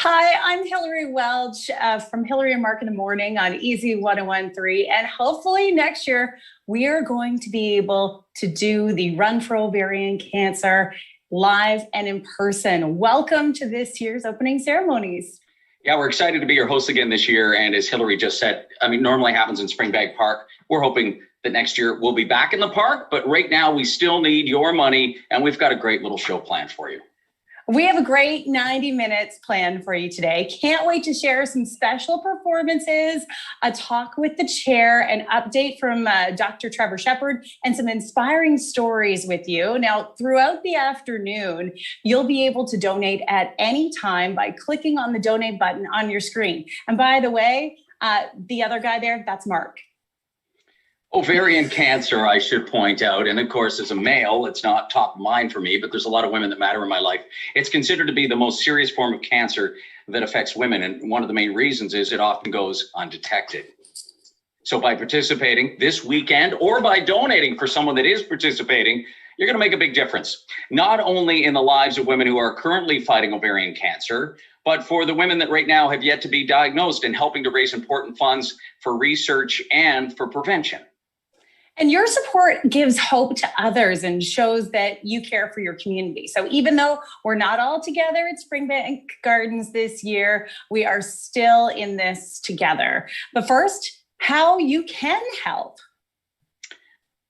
Hi, I'm Hillary Welch from Hillary and Mark in the Morning on Easy 1013. And hopefully next year, we are going to be able to do the Run for Ovarian Cancer live and in person. Welcome to this year's opening ceremonies. Yeah, we're excited to be your host again this year. And as Hillary just said, normally happens in Springbank Park. We're hoping that next year we'll be back in the park, but right now we still need your money, and we've got a great little show planned for you. We have a great 90 minutes planned for you today. Can't wait to share some special performances, a talk with the chair, an update from Dr. Trevor Shepard, and some inspiring stories with you. Now, throughout the afternoon, you'll be able to donate at any time by clicking on the donate button on your screen. And by the way, the other guy there, that's Mark. Ovarian cancer, I should point out, and of course, as a male, it's not top of mind for me, but there's a lot of women that matter in my life. It's considered to be the most serious form of cancer that affects women, and one of the main reasons is it often goes undetected. So by participating this weekend or by donating for someone that is participating, you're going to make a big difference, not only in the lives of women who are currently fighting ovarian cancer, but for the women that right now have yet to be diagnosed, and helping to raise important funds for research and for prevention. And your support gives hope to others and shows that you care for your community. So even though we're not all together at Springbank Gardens this year, we are still in this together. But first, how you can help.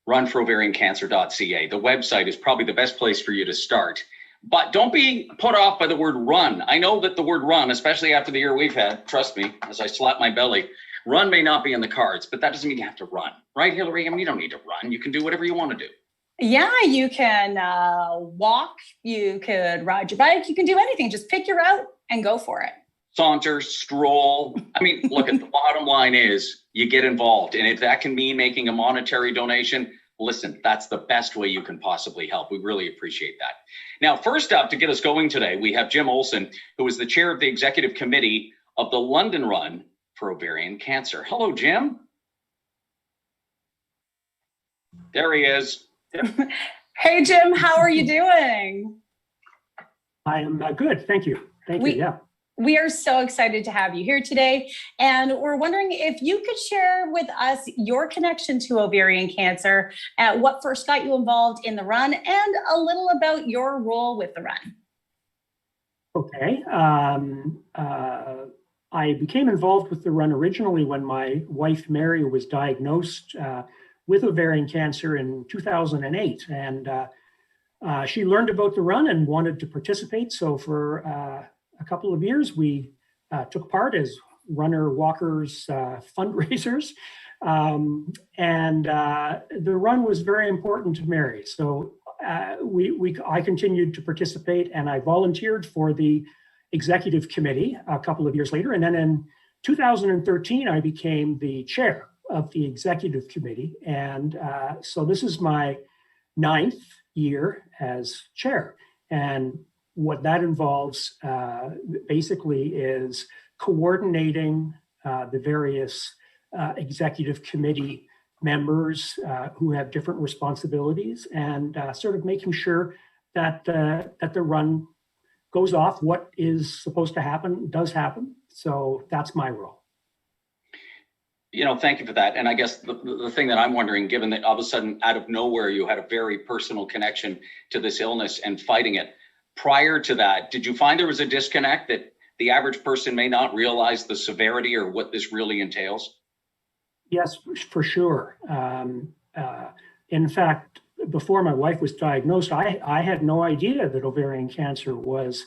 Runforovariancancer.ca. The website is probably the best place for you to start. But don't be put off by the word run. I know that the word run, especially after the year we've had, trust me, as I slap my belly, run may not be in the cards, but that doesn't mean you have to run. Right, Hillary? You don't need to run. You can do whatever you want to do. Yeah, you can walk, you could ride your bike, you can do anything. Just pick your route and go for it. Saunter, stroll. Look, at the bottom line is you get involved. And if that can mean making a monetary donation, listen, that's the best way you can possibly help. We really appreciate that. Now, first up, to get us going today, we have Jim Olson, who is the chair of the executive committee of the London Run for Ovarian Cancer. Hello, Jim. There he is. Hey, Jim, how are you doing? I am good. Thank you. Thank you. Yeah. We are so excited to have you here today. And we're wondering if you could share with us your connection to ovarian cancer, what first got you involved in the run, and a little about your role with the run. Okay. I became involved with the run originally when my wife, Mary, was diagnosed with ovarian cancer in 2008. And she learned about the run and wanted to participate. So for a couple of years, we took part as runner walkers fundraisers. And the run was very important to Mary. So I continued to participate, and I volunteered for the executive committee a couple of years later. And then in 2013, I became the chair of the executive committee. And so this is my 9th year as chair. And what that involves basically is coordinating the various executive committee members who have different responsibilities, and sort of making sure that that the run goes off. What is supposed to happen does happen. So that's my role. Thank you for that. And I guess the thing that I'm wondering, given that all of a sudden, out of nowhere, you had a very personal connection to this illness and fighting it. Prior to that, did you find there was a disconnect, that the average person may not realize the severity or what this really entails? Yes, for sure. In fact, before my wife was diagnosed, I had no idea that ovarian cancer was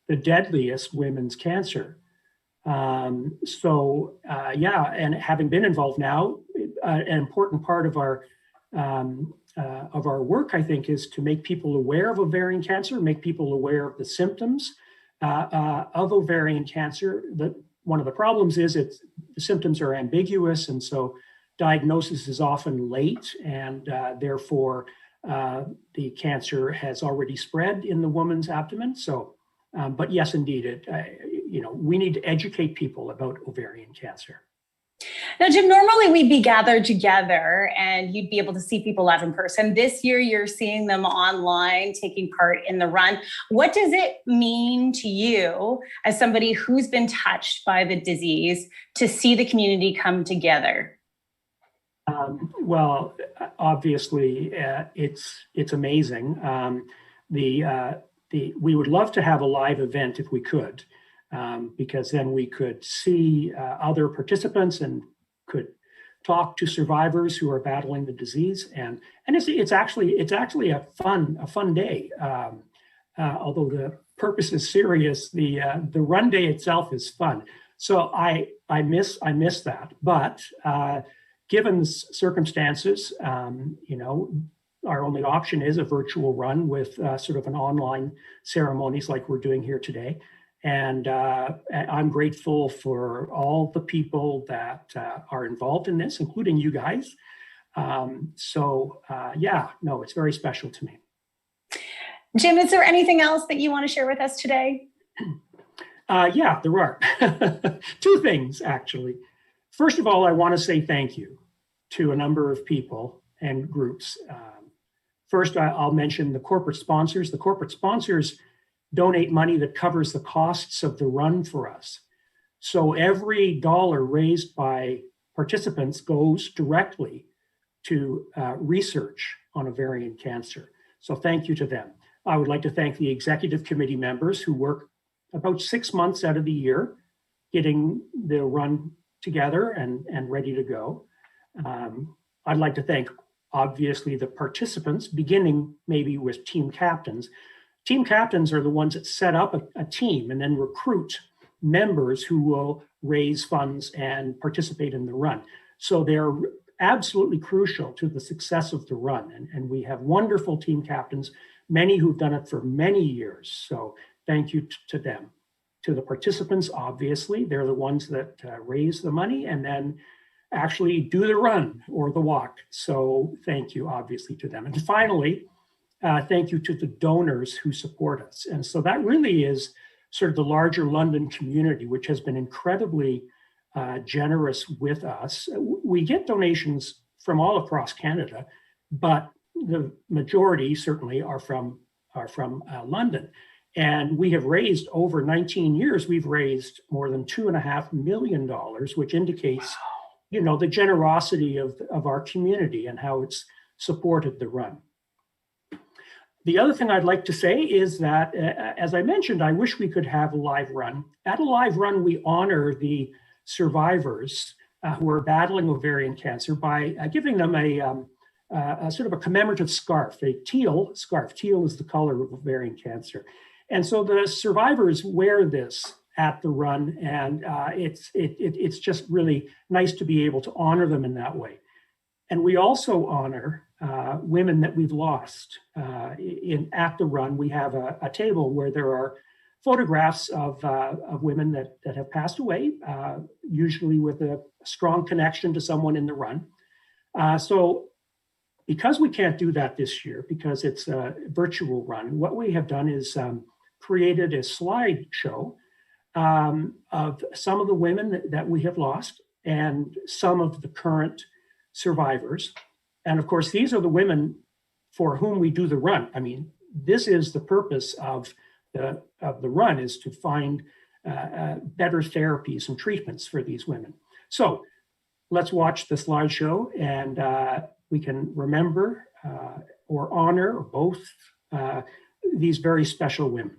the deadliest women's cancer. And having been involved now, an important part of our work, I think, is to make people aware of ovarian cancer, make people aware of the symptoms of ovarian cancer. One of the problems is the symptoms are ambiguous, and so diagnosis is often late, and therefore the cancer has already spread in the woman's abdomen. So, but yes, indeed, we need to educate people about ovarian cancer. Now, Jim, normally we'd be gathered together and you'd be able to see people live in person. This year, you're seeing them online, taking part in the run. What does it mean to you, as somebody who's been touched by the disease, to see the community come together? Well, obviously, it's amazing. We would love to have a live event if we could, because then we could see other participants and could talk to survivors who are battling the disease, and it's actually a fun day. Although the purpose is serious, the run day itself is fun. So I miss that, but. Given the circumstances, our only option is a virtual run with sort of an online ceremonies like we're doing here today. And I'm grateful for all the people that are involved in this, including you guys. It's very special to me. Jim, is there anything else that you want to share with us today? Yeah, there are. Two things, actually. First of all, I want to say thank you to a number of people and groups. First, I'll mention the corporate sponsors. The corporate sponsors donate money that covers the costs of the run for us. So every dollar raised by participants goes directly to research on ovarian cancer. So thank you to them. I would like to thank the executive committee members who work about 6 months out of the year getting the run together and ready to go. I'd like to thank, obviously, the participants, beginning maybe with team captains. Team captains are the ones that set up a team and then recruit members who will raise funds and participate in the run. So they're absolutely crucial to the success of the run. And we have wonderful team captains, many who've done it for many years. So thank you to them. To the participants, obviously, they're the ones that raise the money and then actually do the run or the walk. So thank you, obviously, to them. And finally, thank you to the donors who support us. And so that really is sort of the larger London community, which has been incredibly generous with us. We get donations from all across Canada, but the majority certainly are from London. And we have raised, over 19 years, we've raised more than $2.5 million, which indicates, the generosity of our community and how it's supported the run. The other thing I'd like to say is that, as I mentioned, I wish we could have a live run. At a live run, we honor the survivors who are battling ovarian cancer by giving them a sort of a commemorative scarf, a teal scarf. Teal is the color of ovarian cancer. And so the survivors wear this at the run, and it's just really nice to be able to honor them in that way. And we also honor women that we've lost at the run. We have a table where there are photographs of women that have passed away, usually with a strong connection to someone in the run. So because we can't do that this year, because it's a virtual run, what we have done is created a slideshow of some of the women that we have lost and some of the current survivors. And of course, these are the women for whom we do the run. I mean, this is the purpose of the run, is to find better therapies and treatments for these women. So let's watch the slideshow, and we can remember or honor both these very special women.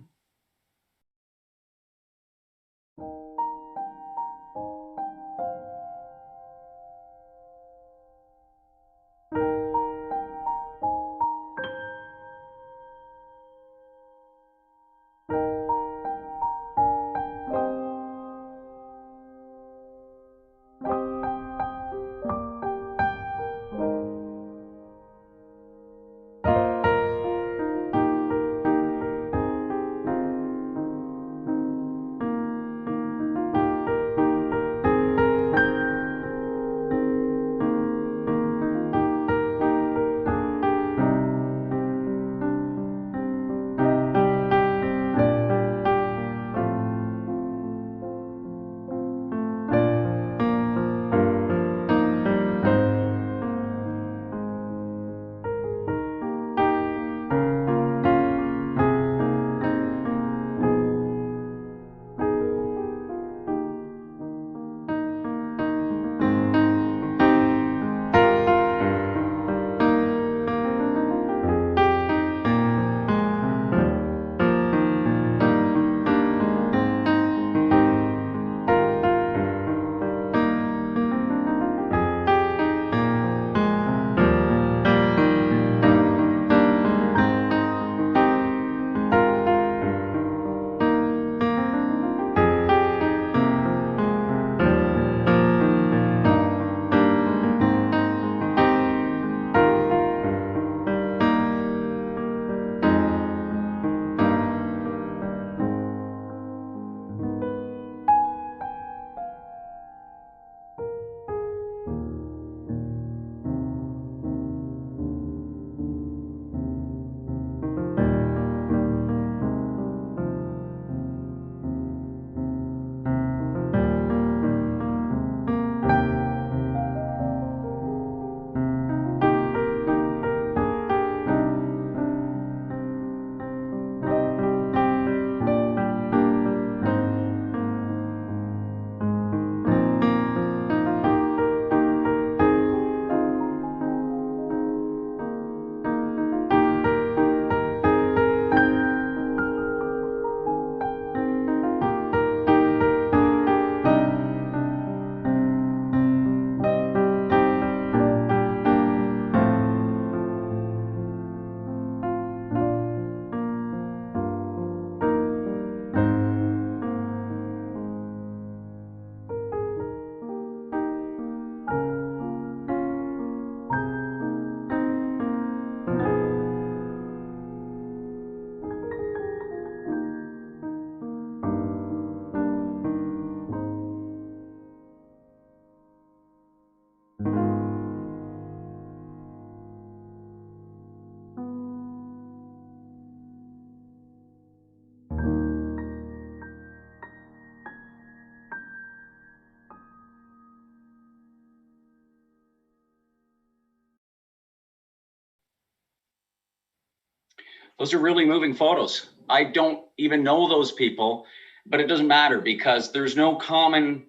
Those are really moving photos. I don't even know those people, but it doesn't matter because there's no common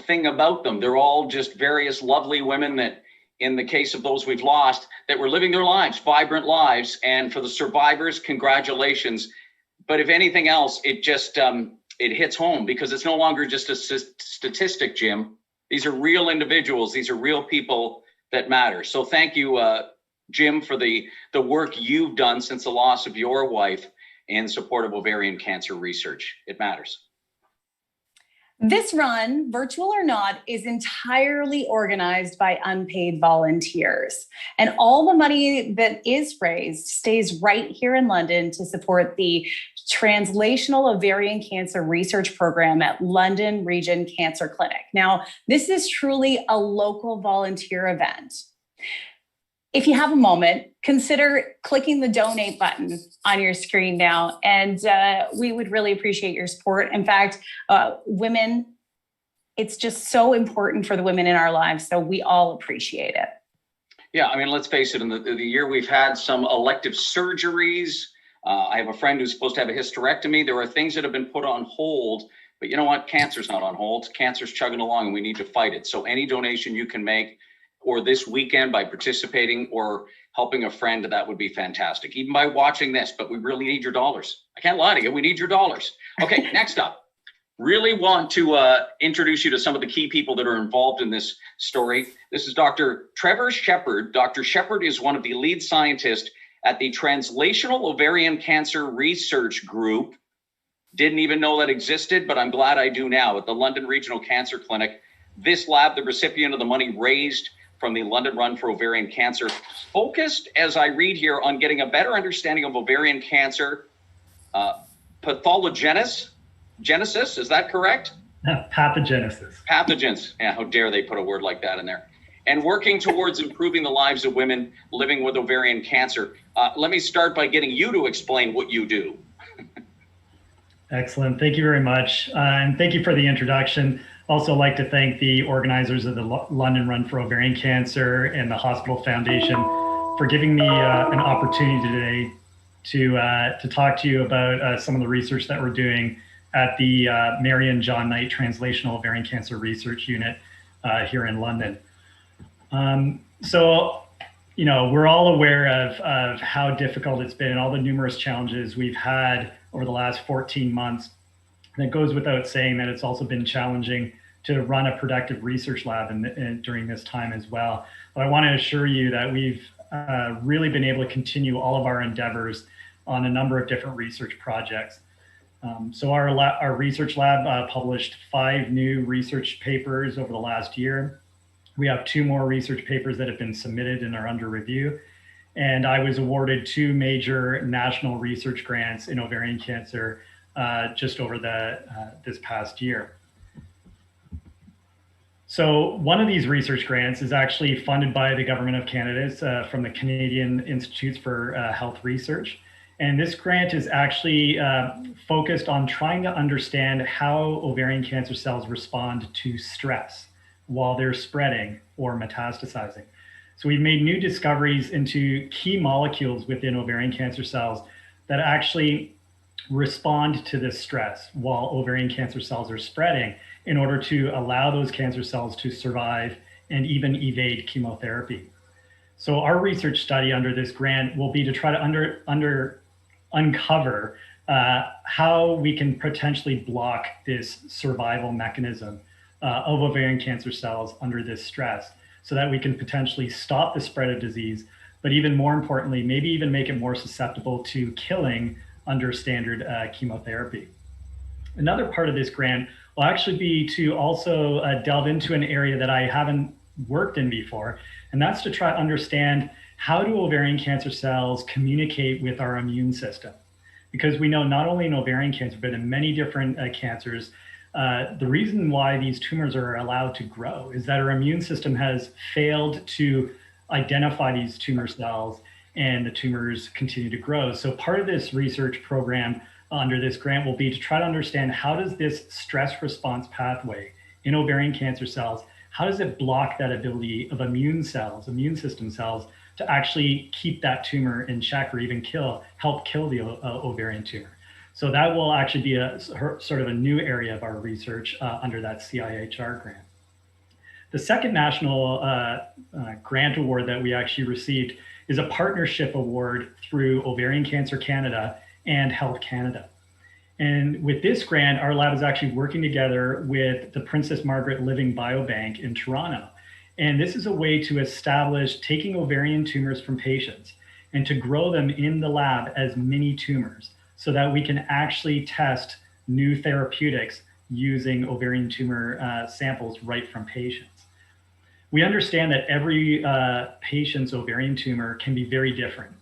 thing about them. They're all just various lovely women that, in the case of those we've lost, that were living their lives, vibrant lives. And for the survivors, congratulations. But if anything else, it just, it hits home because it's no longer just a statistic, Jim. These are real individuals. These are real people that matter. So thank you, Jim, for the work you've done since the loss of your wife in support of ovarian cancer research. It matters. This run, virtual or not, is entirely organized by unpaid volunteers. And all the money that is raised stays right here in London to support the Translational Ovarian Cancer Research Program at London Region Cancer Clinic. Now, this is truly a local volunteer event. If you have a moment, consider clicking the donate button on your screen now, and we would really appreciate your support. In fact, women, it's just so important for the women in our lives, so we all appreciate it. Yeah, I mean, let's face it, in the year we've had some elective surgeries. I have a friend who's supposed to have a hysterectomy. There are things that have been put on hold, but you know what? Cancer's not on hold. Cancer's chugging along and we need to fight it. So any donation you can make, or this weekend by participating or helping a friend, that would be fantastic. Even by watching this, but we really need your dollars. I can't lie to you, we need your dollars. Okay, next up. Really want to introduce you to some of the key people that are involved in this story. This is Dr. Trevor Shepherd. Dr. Shepherd is one of the lead scientists at the Translational Ovarian Cancer Research Group. Didn't even know that existed, but I'm glad I do now, at the London Regional Cancer Clinic. This lab, the recipient of the money raised from the London Run for Ovarian Cancer, focused, as I read here, on getting a better understanding of ovarian cancer pathogenesis, is that correct? Pathogenesis. Pathogens, yeah, how dare they put a word like that in there. And working towards improving the lives of women living with ovarian cancer. Let me start by getting you to explain what you do. Excellent, thank you very much. And thank you for the introduction. Also like to thank the organizers of the London Run for Ovarian Cancer and the Hospital Foundation for giving me an opportunity today to talk to you about some of the research that we're doing at the Mary and John Knight Translational Ovarian Cancer Research Unit here in London. So, you know, we're all aware of how difficult it's been and all the numerous challenges we've had over the last 14 months. And it goes without saying that it's also been challenging to run a productive research lab during this time as well. But I want to assure you that we've really been able to continue all of our endeavors on a number of different research projects. So our research lab published 5 new research papers over the last year. We have 2 more research papers that have been submitted and are under review. And I was awarded 2 major national research grants in ovarian cancer just over this past year. So one of these research grants is actually funded by the Government of Canada. It's from the Canadian Institutes for Health Research. And this grant is actually focused on trying to understand how ovarian cancer cells respond to stress while they're spreading or metastasizing. So we've made new discoveries into key molecules within ovarian cancer cells that actually respond to this stress while ovarian cancer cells are spreading in order to allow those cancer cells to survive and even evade chemotherapy. So our research study under this grant will be to try to uncover how we can potentially block this survival mechanism of ovarian cancer cells under this stress so that we can potentially stop the spread of disease, but even more importantly, maybe even make it more susceptible to killing under standard chemotherapy. Another part of this grant will actually be to also delve into an area that I haven't worked in before, and that's to try to understand how do ovarian cancer cells communicate with our immune system? Because we know not only in ovarian cancer, but in many different cancers, the reason why these tumors are allowed to grow is that our immune system has failed to identify these tumor cells and the tumors continue to grow. So part of this research program under this grant will be to try to understand how does this stress response pathway in ovarian cancer cells, how does it block that ability of immune cells, immune system cells, to actually keep that tumor in check or even help kill the ovarian tumor. So that will actually be a sort of a new area of our research under that CIHR grant. The second national grant award that we actually received is a partnership award through Ovarian Cancer Canada and Health Canada. And with this grant, our lab is actually working together with the Princess Margaret Living Biobank in Toronto. And this is a way to establish taking ovarian tumors from patients and to grow them in the lab as mini tumors so that we can actually test new therapeutics using ovarian tumor samples right from patients. We understand that every patient's ovarian tumor can be very different.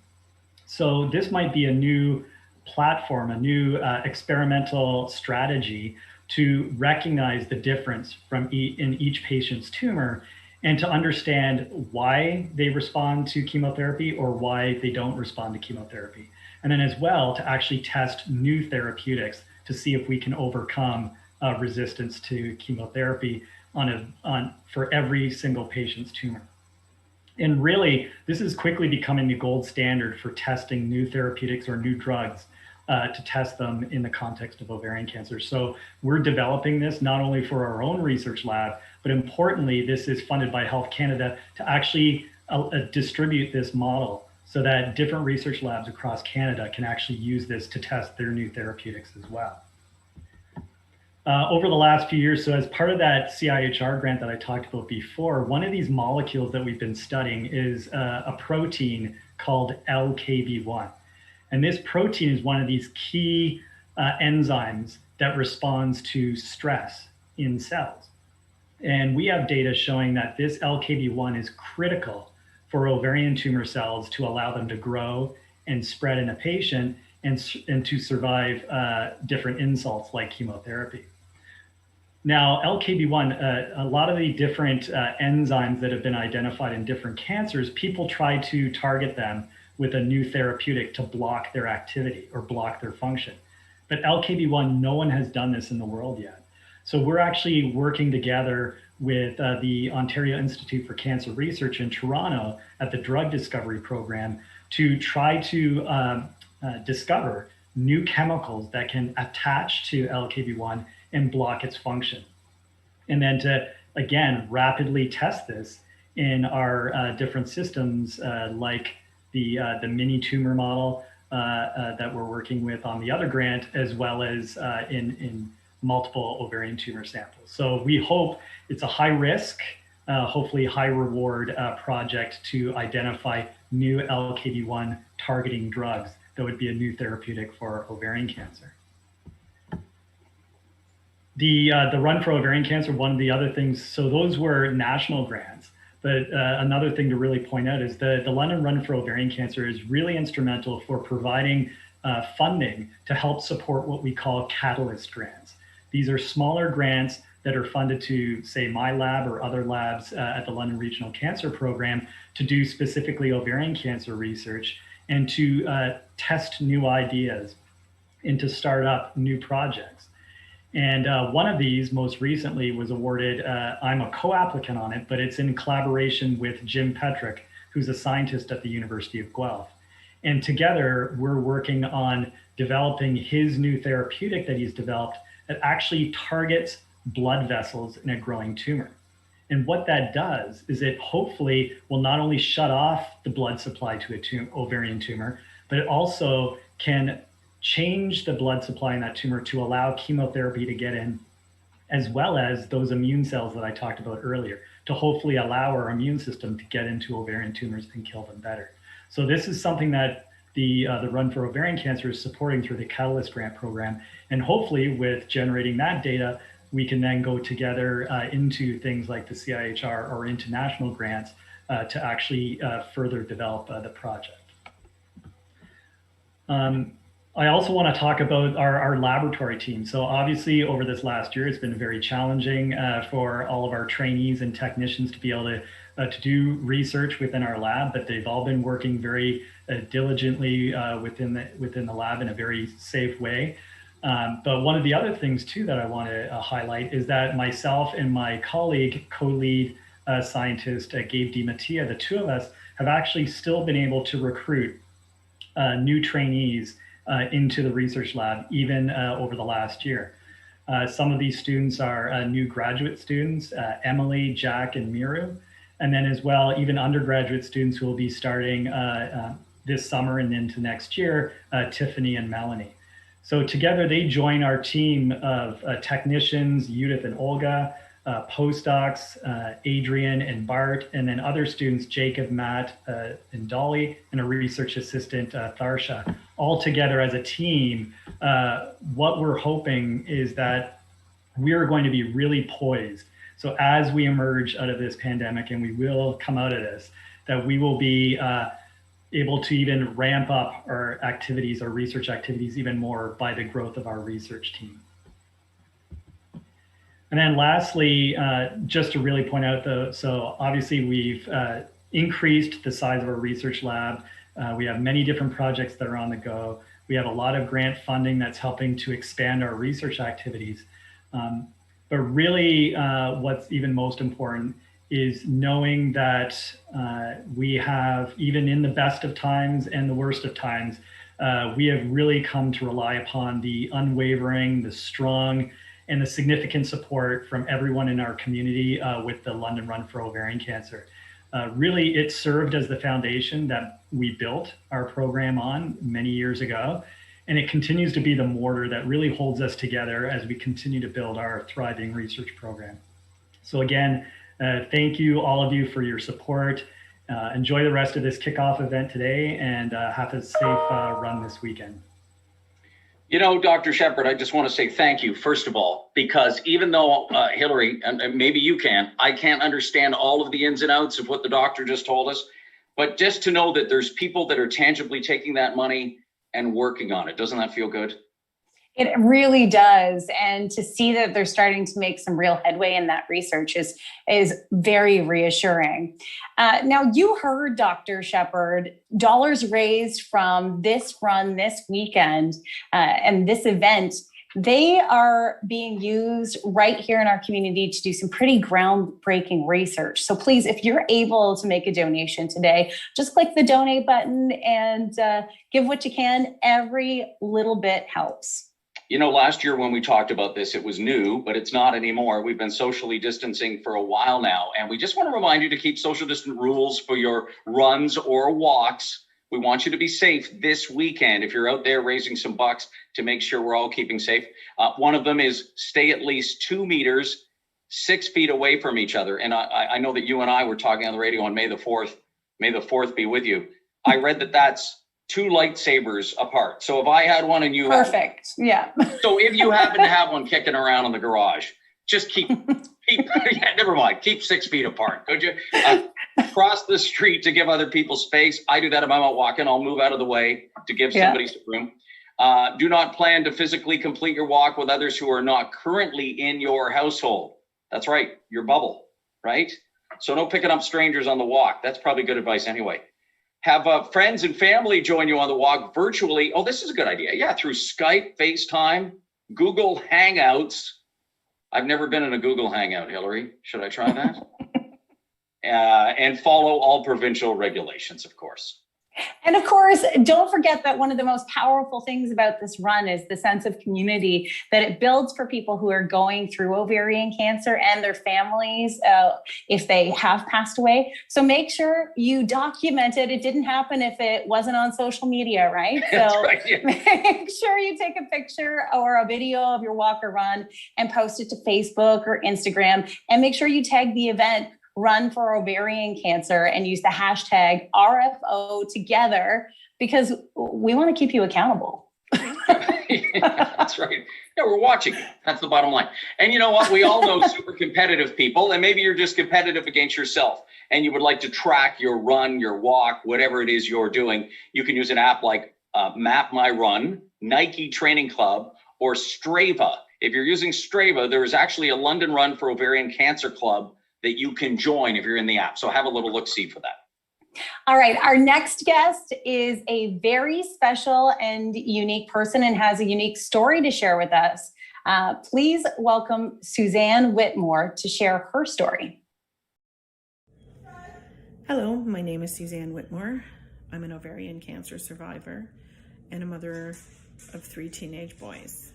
So this might be a new platform, a new experimental strategy to recognize the difference from in each patient's tumor and to understand why they respond to chemotherapy or why they don't respond to chemotherapy. And then as well to actually test new therapeutics to see if we can overcome resistance to chemotherapy for every single patient's tumor. And really, this is quickly becoming the gold standard for testing new therapeutics or new drugs to test them in the context of ovarian cancer. So we're developing this not only for our own research lab, but importantly, this is funded by Health Canada to actually distribute this model so that different research labs across Canada can actually use this to test their new therapeutics as well. Over the last few years, so as part of that CIHR grant that I talked about before, one of these molecules that we've been studying is a protein called LKB1. And this protein is one of these key enzymes that responds to stress in cells. And we have data showing that this LKB1 is critical for ovarian tumor cells to allow them to grow and spread in a patient and to survive different insults like chemotherapy. Now, LKB1, a lot of the different enzymes that have been identified in different cancers, people try to target them with a new therapeutic to block their activity or block their function. But LKB1, no one has done this in the world yet. So we're actually working together with the Ontario Institute for Cancer Research in Toronto at the Drug Discovery Program to try to discover new chemicals that can attach to LKB1 and block its function. And then to, again, rapidly test this in our different systems like the mini tumor model that we're working with on the other grant, as well as in multiple ovarian tumor samples. So we hope it's a high risk, hopefully high reward project to identify new LKB1 targeting drugs that would be a new therapeutic for ovarian cancer. The Run for Ovarian Cancer, one of the other things, so those were national grants. But another thing to really point out is the London Run for Ovarian Cancer is really instrumental for providing funding to help support what we call catalyst grants. These are smaller grants that are funded to, say, my lab or other labs at the London Regional Cancer Program to do specifically ovarian cancer research and to test new ideas and to start up new projects. And one of these most recently was awarded, I'm a co-applicant on it, but it's in collaboration with Jim Petrick, who's a scientist at the University of Guelph. And together we're working on developing his new therapeutic that he's developed that actually targets blood vessels in a growing tumor. And what that does is it hopefully will not only shut off the blood supply to a ovarian tumor, but it also can change the blood supply in that tumor to allow chemotherapy to get in, as well as those immune cells that I talked about earlier, to hopefully allow our immune system to get into ovarian tumors and kill them better. So this is something that the Run for Ovarian Cancer is supporting through the Catalyst Grant Program. And hopefully with generating that data, we can then go together into things like the CIHR or international grants to actually further develop the project. I also want to talk about our laboratory team. So obviously over this last year, it's been very challenging for all of our trainees and technicians to be able to do research within our lab, but they've all been working very diligently within the lab in a very safe way. But one of the other things too that I want to highlight is that myself and my colleague, co-lead scientist, Gabe DiMattia, the two of us have actually still been able to recruit new trainees into the research lab, even over the last year. Some of these students are new graduate students, Emily, Jack, and Miru. And then as well, even undergraduate students who will be starting this summer and into next year, Tiffany and Melanie. So together they join our team of technicians, Judith and Olga, postdocs, Adrian and Bart, and then other students, Jacob, Matt, and Dolly, and a research assistant, Tharsha. All together as a team, what we're hoping is that we are going to be really poised. So as we emerge out of this pandemic, and we will come out of this, that we will be able to even ramp up our activities, our research activities even more by the growth of our research team. And then lastly, just to really point out though, so obviously we've increased the size of our research lab. We have many different projects that are on the go. We have a lot of grant funding that's helping to expand our research activities. But really what's even most important is knowing that we have, even in the best of times and the worst of times, we have really come to rely upon the unwavering, the strong, and the significant support from everyone in our community with the London Run for Ovarian Cancer. Really, it served as the foundation that we built our program on many years ago, and it continues to be the mortar that really holds us together as we continue to build our thriving research program. So again, thank you, all of you, for your support. Enjoy the rest of this kickoff event today, and have a safe run this weekend. You know, Dr. Shepard, I just want to say thank you, first of all, because even though Hillary, and maybe you can, I can't understand all of the ins and outs of what the doctor just told us, but just to know that there's people that are tangibly taking that money and working on it, doesn't that feel good? It really does. And to see that they're starting to make some real headway in that research is very reassuring. Now, you heard Dr. Shepard, dollars raised from this run this weekend and this event, they are being used right here in our community to do some pretty groundbreaking research. So please, if you're able to make a donation today, just click the donate button and give what you can. Every little bit helps. You know, last year when we talked about this, it was new, but it's not anymore. We've been socially distancing for a while now, and we just want to remind you to keep social distance rules for your runs or walks. We want you to be safe this weekend if you're out there raising some bucks to make sure we're all keeping safe. One of them is stay at least 2 meters, 6 feet away from each other. And I know that you and I were talking on the radio on May the 4th. May the 4th be with you. I read that that's 2 lightsabers apart. So if I had one and you perfect, yeah. So if you happen to have one kicking around in the garage, just keep yeah, never mind. Keep 6 feet apart, could you? Cross the street to give other people space. I do that if I'm out walking. I'll move out of the way to give somebody some room. Do not plan to physically complete your walk with others who are not currently in your household. That's right, your bubble, right? So no picking up strangers on the walk. That's probably good advice anyway. Have friends and family join you on the walk virtually. Oh, this is a good idea. Yeah, through Skype, FaceTime, Google Hangouts. I've never been in a Google Hangout, Hillary. Should I try that? And follow all provincial regulations, of course. And of course, don't forget that one of the most powerful things about this run is the sense of community that it builds for people who are going through ovarian cancer and their families if they have passed away. So make sure you document it. It didn't happen if it wasn't on social media, right? That's So right, yeah. Make sure you take a picture or a video of your walk or run and post it to Facebook or Instagram, and make sure you tag the event Run for Ovarian Cancer and use the hashtag RFO together, because we want to keep you accountable. That's right. Yeah, we're watching. That's the bottom line. And you know what? We all know super competitive people, and maybe you're just competitive against yourself and you would like to track your run, your walk, whatever it is you're doing. You can use an app like Map My Run, Nike Training Club, or Strava. If you're using Strava, there is actually a London Run for Ovarian Cancer Club that you can join if you're in the app. So have a little look-see for that. All right, our next guest is a very special and unique person and has a unique story to share with us. Please welcome Suzanne Whitmore to share her story. Hello, my name is Suzanne Whitmore. I'm an ovarian cancer survivor and a mother of 3 teenage boys.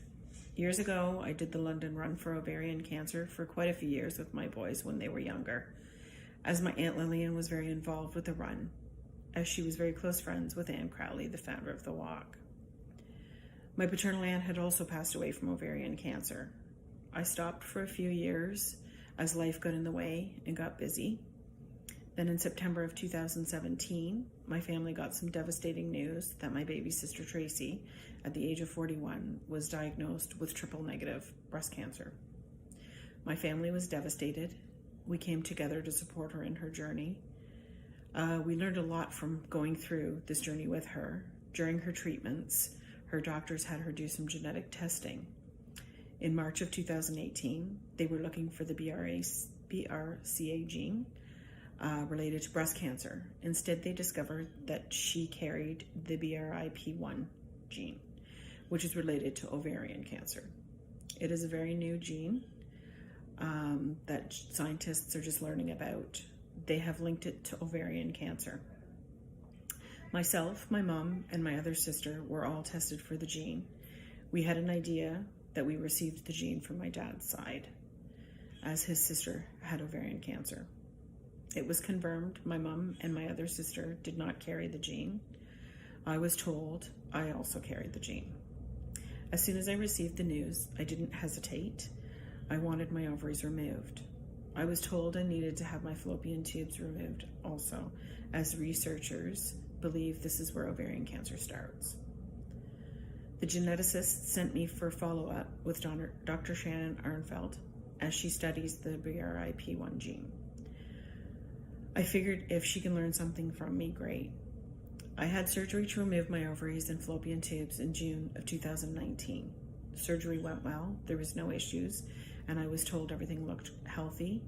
Years ago, I did the London Run for Ovarian Cancer for quite a few years with my boys when they were younger, as my Aunt Lillian was very involved with the run, as she was very close friends with Anne Crowley, the founder of the walk. My paternal aunt had also passed away from ovarian cancer. I stopped for a few years as life got in the way and got busy. Then in September of 2017, my family got some devastating news that my baby sister Tracy, at the age of 41, was diagnosed with triple-negative breast cancer. My family was devastated. We came together to support her in her journey. We learned a lot from going through this journey with her. During her treatments, her doctors had her do some genetic testing. In March of 2018, they were looking for the BRCA gene, related to breast cancer. Instead, they discovered that she carried the BRIP1 gene, which is related to ovarian cancer. It is a very new gene that scientists are just learning about. They have linked it to ovarian cancer. Myself, my mom, and my other sister were all tested for the gene. We had an idea that we received the gene from my dad's side, as his sister had ovarian cancer. It was confirmed my mom and my other sister did not carry the gene. I was told I also carried the gene. As soon as I received the news, I didn't hesitate. I wanted my ovaries removed. I was told I needed to have my fallopian tubes removed also, as researchers believe this is where ovarian cancer starts. The geneticist sent me for follow-up with Dr. Shannon Arnfeld, as she studies the BRIP1 gene. I figured if she can learn something from me, great. I had surgery to remove my ovaries and fallopian tubes in June of 2019. Surgery went well, there was no issues, and I was told everything looked healthy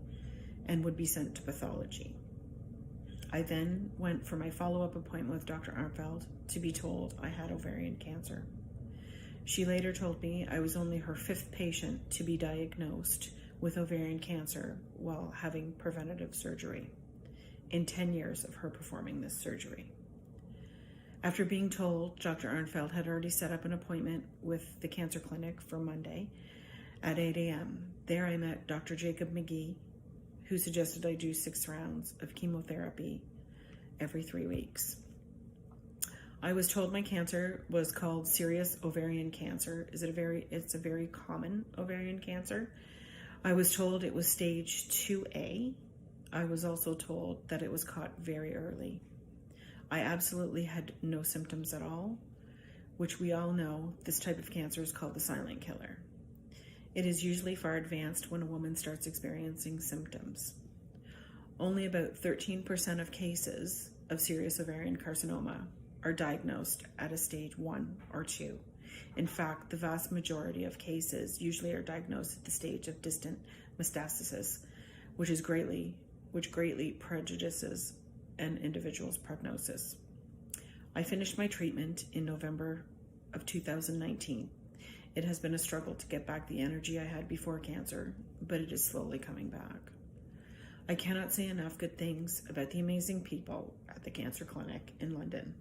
and would be sent to pathology. I then went for my follow-up appointment with Dr. Arnfeld to be told I had ovarian cancer. She later told me I was only her 5th patient to be diagnosed with ovarian cancer while having preventative surgery, in 10 years of her performing this surgery. After being told, Dr. Arnfeld had already set up an appointment with the cancer clinic for Monday at 8 a.m. There I met Dr. Jacob McGee, who suggested I do 6 rounds of chemotherapy every 3 weeks. I was told my cancer was called serous ovarian cancer. It's a very common ovarian cancer. I was told it was stage 2A. I was also told that it was caught very early. I absolutely had no symptoms at all, which we all know this type of cancer is called the silent killer. It is usually far advanced when a woman starts experiencing symptoms. Only about 13% of cases of serous ovarian carcinoma are diagnosed at a stage 1 or 2. In fact, the vast majority of cases usually are diagnosed at the stage of distant metastasis, which greatly prejudices an individual's prognosis. I finished my treatment in November of 2019. It has been a struggle to get back the energy I had before cancer, but it is slowly coming back. I cannot say enough good things about the amazing people at the cancer clinic in London.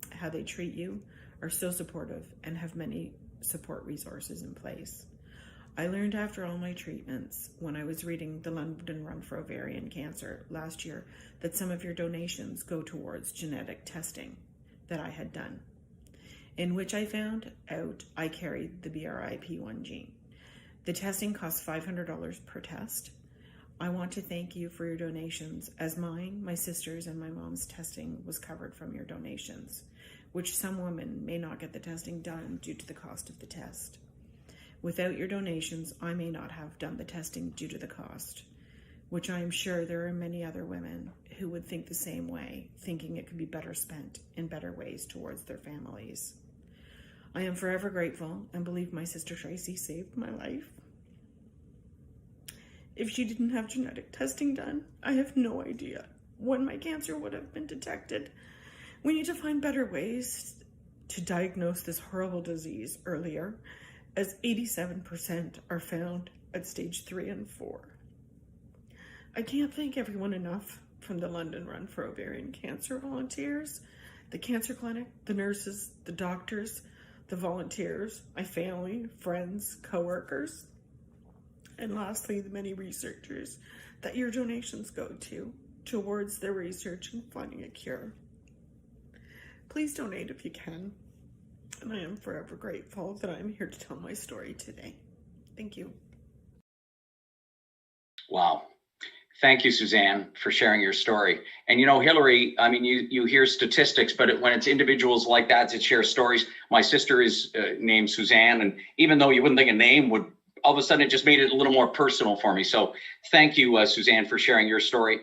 How they treat you, are so supportive, and have many support resources in place. I learned after all my treatments, when I was reading the London Run for Ovarian Cancer last year, that some of your donations go towards genetic testing that I had done, in which I found out I carried the BRIP1 gene. The testing costs $500 per test. I want to thank you for your donations, as mine, my sister's, and my mom's testing was covered from your donations, which some women may not get the testing done due to the cost of the test. Without your donations, I may not have done the testing due to the cost, which I am sure there are many other women who would think the same way, thinking it could be better spent in better ways towards their families. I am forever grateful and believe my sister Tracy saved my life. If she didn't have genetic testing done, I have no idea when my cancer would have been detected. We need to find better ways to diagnose this horrible disease earlier, as 87% are found at stage 3 and 4. I can't thank everyone enough from the London Run for Ovarian Cancer volunteers, the cancer clinic, the nurses, the doctors, the volunteers, my family, friends, co-workers, and lastly, the many researchers that your donations go to towards their research and finding a cure. Please donate if you can, and I am forever grateful that I'm here to tell my story today. Thank you. Wow. Thank you, Suzanne, for sharing your story. And you know, Hillary, I mean, you hear statistics, but when it's individuals like that that share stories, my sister is named Suzanne, and even though you wouldn't think a name would, all of a sudden it just made it a little more personal for me. So thank you, Suzanne, for sharing your story.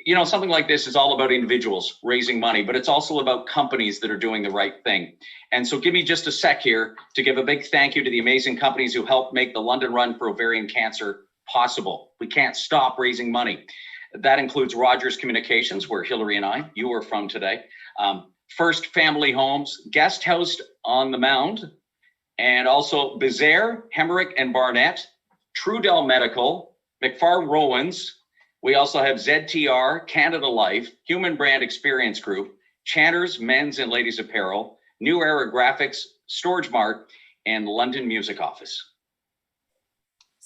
You know, something like this is all about individuals raising money, but it's also about companies that are doing the right thing. And so give me just a sec here to give a big thank you to the amazing companies who helped make the London Run for Ovarian Cancer possible. We can't stop raising money. That includes Rogers Communications, where Hillary and you are from today, First Family Homes, Guest House on the Mound, and also Bezaire, Hemerick and Barnett, Trudell Medical, McFarland Rowans. We also have ZTR, Canada Life, Human Brand Experience Group, Chanters Men's and Ladies Apparel, New Era Graphics, Storage Mart, and London Music Office.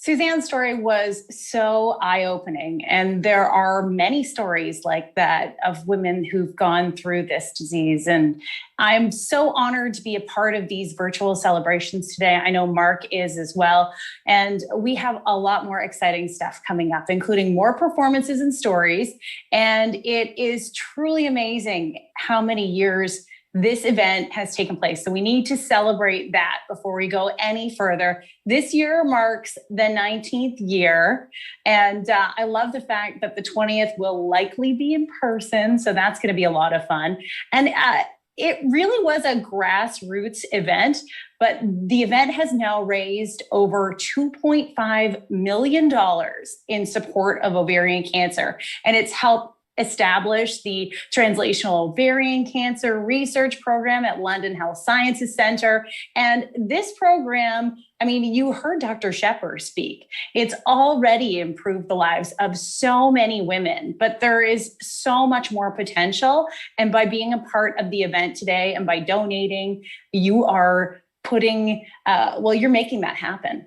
Suzanne's story was so eye-opening, and there are many stories like that of women who've gone through this disease. And I'm so honored to be a part of these virtual celebrations today. I know Mark is as well. And we have a lot more exciting stuff coming up, including more performances and stories. And it is truly amazing how many years this event has taken place. So we need to celebrate that before we go any further. This year marks the 19th year. And I love the fact that the 20th will likely be in person. So that's going to be a lot of fun. And it really was a grassroots event, but the event has now raised over $2.5 million in support of ovarian cancer. And it's helped establish the Translational Ovarian Cancer Research Program at London Health Sciences Centre. And this program, I mean, you heard Dr. Shepherd speak. It's already improved the lives of so many women, but there is so much more potential. And by being a part of the event today and by donating, you are putting, you're making that happen.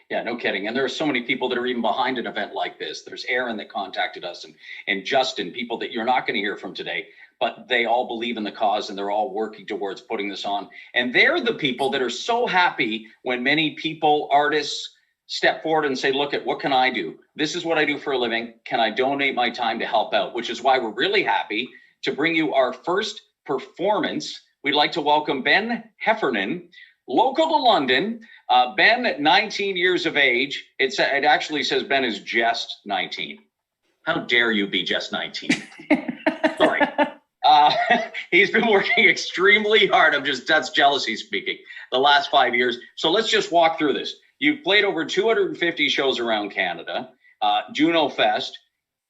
Yeah, no kidding. And there are so many people that are even behind an event like this. There's Aaron that contacted us and Justin, people that you're not going to hear from today, but they all believe in the cause and they're all working towards putting this on. And they're the people that are so happy when many people, artists, step forward and say, look, what can I do? This is what I do for a living. Can I donate my time to help out? Which is why we're really happy to bring you our first performance. We'd like to welcome Ben Heffernan, local to London. Ben, 19 years of age. It actually says Ben is just 19. How dare you be just 19? Sorry. He's been working extremely hard. That's jealousy speaking, the last 5 years. So let's just walk through this. You've played over 250 shows around Canada, Juno Fest,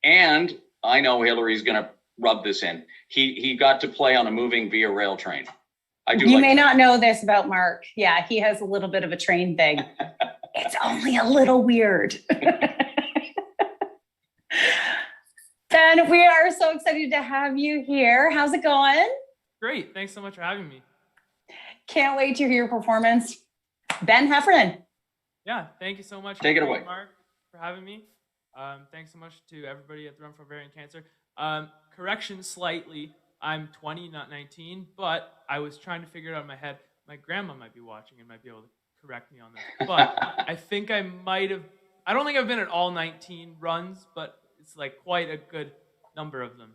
and I know Hillary's going to rub this in. He got to play on a moving Via Rail train. You may not know this about Mark. Yeah, he has a little bit of a train thing. It's only a little weird. Ben, we are so excited to have you here. How's it going? Great. Thanks so much for having me. Can't wait to hear your performance. Ben Heffernan. Yeah, thank you so much. Take it away, Mark, for having me. Thanks so much to everybody at the Run for Ovarian Cancer. Correction slightly. I'm 20, not 19, but I was trying to figure it out in my head. My grandma might be watching and might be able to correct me on this. But I think I might have, I don't think I've been at all 19 runs, but it's like quite a good number of them.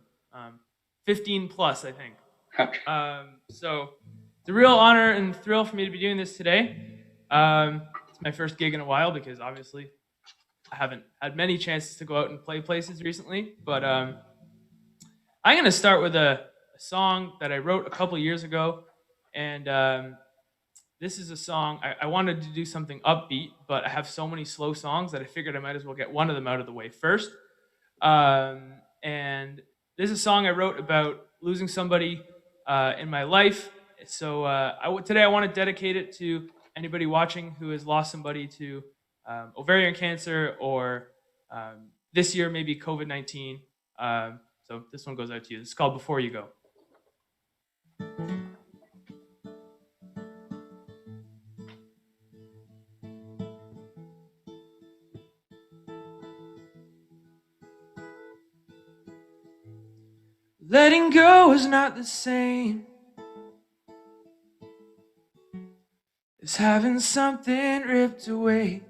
15 plus, I think. Okay. So it's a real honor and thrill for me to be doing this today. It's my first gig in a while because obviously I haven't had many chances to go out and play places recently. But I'm going to start with a song that I wrote a couple years ago, and this is a song I wanted to do something upbeat, but I have so many slow songs that I figured I might as well get one of them out of the way first. And this is a song I wrote about losing somebody in my life. So today I want to dedicate it to anybody watching who has lost somebody to ovarian cancer or this year maybe COVID-19. So this one goes out to you. It's called Before You Go. Letting go is not the same as having something ripped away.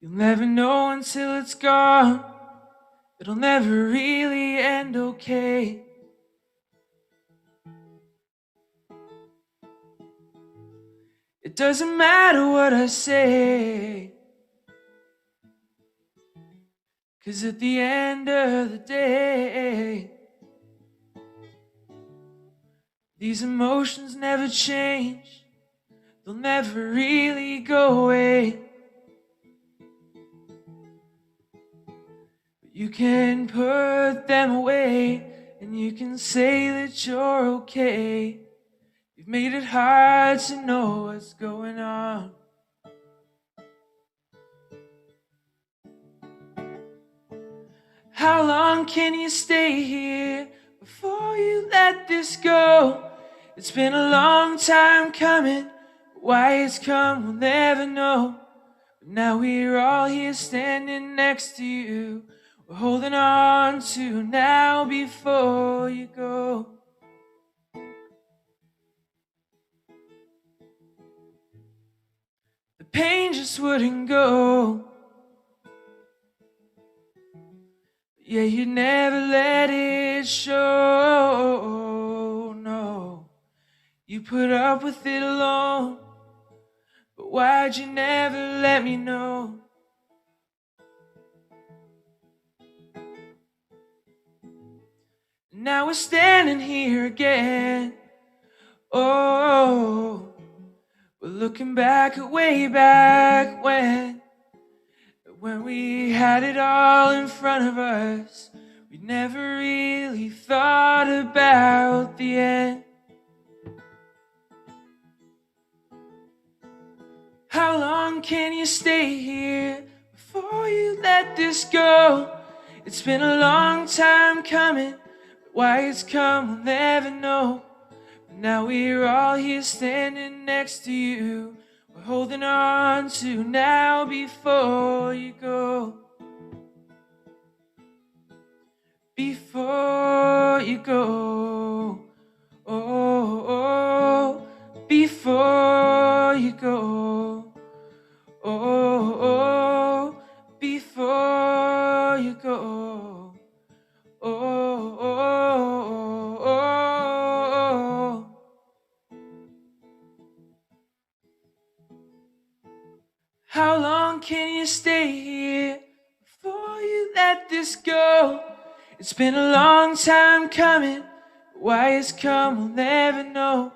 You'll never know until it's gone. It'll never really end okay. It doesn't matter what I say, 'cause at the end of the day, these emotions never change. They'll never really go away. But you can put them away, and you can say that you're okay. You've made it hard to know what's going on. How long can you stay here before you let this go? It's been a long time coming. Why it's come, we'll never know. But now we're all here standing next to you. We're holding on to now before you go. The pain just wouldn't go. Yeah, you never let it show, no. You put up with it alone, but why'd you never let me know? Now we're standing here again. Oh, we're looking back at way back when we had it all in front of us. We never really thought about the end. How long can you stay here before you let this go? It's been a long time coming, but why it's come we'll never know. But now we're all here standing next to you. We're holding on to now before you go. Before you go. Oh, oh, before you go. Oh, oh, before you go. Oh, oh, oh, oh. How long can you stay here before you let this go? It's been a long time coming. Why it's come, we'll never know.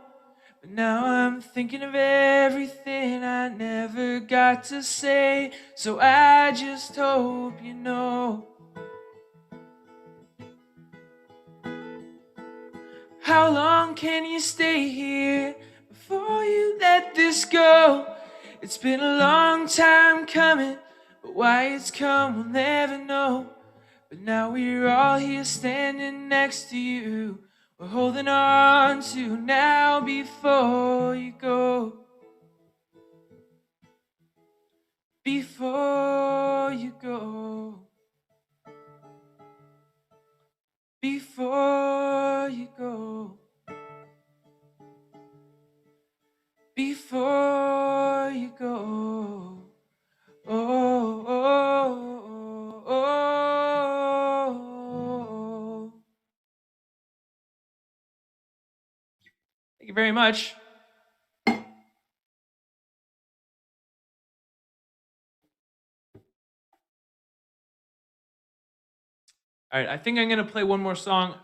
But now I'm thinking of everything I never got to say. So I just hope you know. How long can you stay here before you let this go? It's been a long time coming, but why it's come we'll never know. But now we're all here standing next to you. We're holding on to now before you go. Before you go. Before you go. Before you go. Oh, oh, oh, oh. Thank you very much. All right, I think I'm going to play one more song.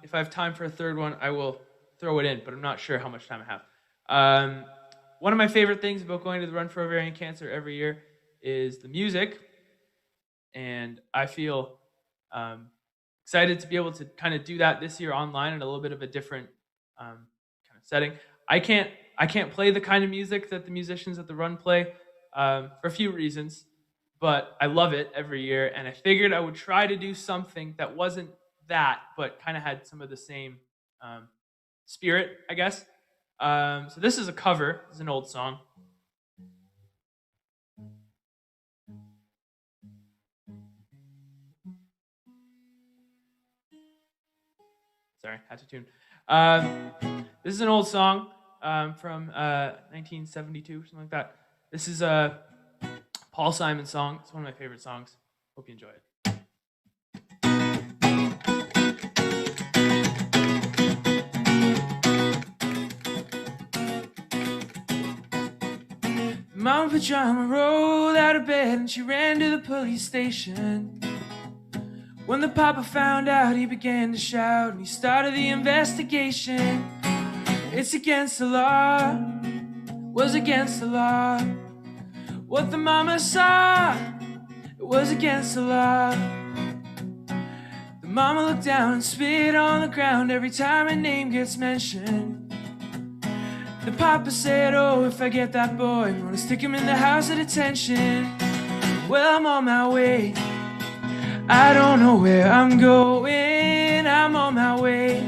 If I have time for a third one, I will throw it in, but I'm not sure how much time I have. One of my favorite things about going to the Run for Ovarian Cancer every year is the music, and I feel excited to be able to kind of do that this year online in a little bit of a different kind of setting. I can't play the kind of music that the musicians at the Run play for a few reasons. but I love it every year. And I figured I would try to do something that wasn't that, but kind of had some of the same spirit, I guess. So this is a cover. It's an old song. Sorry, had to tune. This is an old song from 1972, something like that. This is a Paul Simon song. It's one of my favorite songs. Hope you enjoy it. Mama Pajama rolled out of bed and she ran to the police station. When the papa found out, he began to shout and he started the investigation. It's against the law, was against the law. What the mama saw, it was against the law. The mama looked down and spit on the ground every time her name gets mentioned. The papa said, oh, if I get that boy, I'm gonna stick him in the house of detention. Well, I'm on my way. I don't know where I'm going. I'm on my way.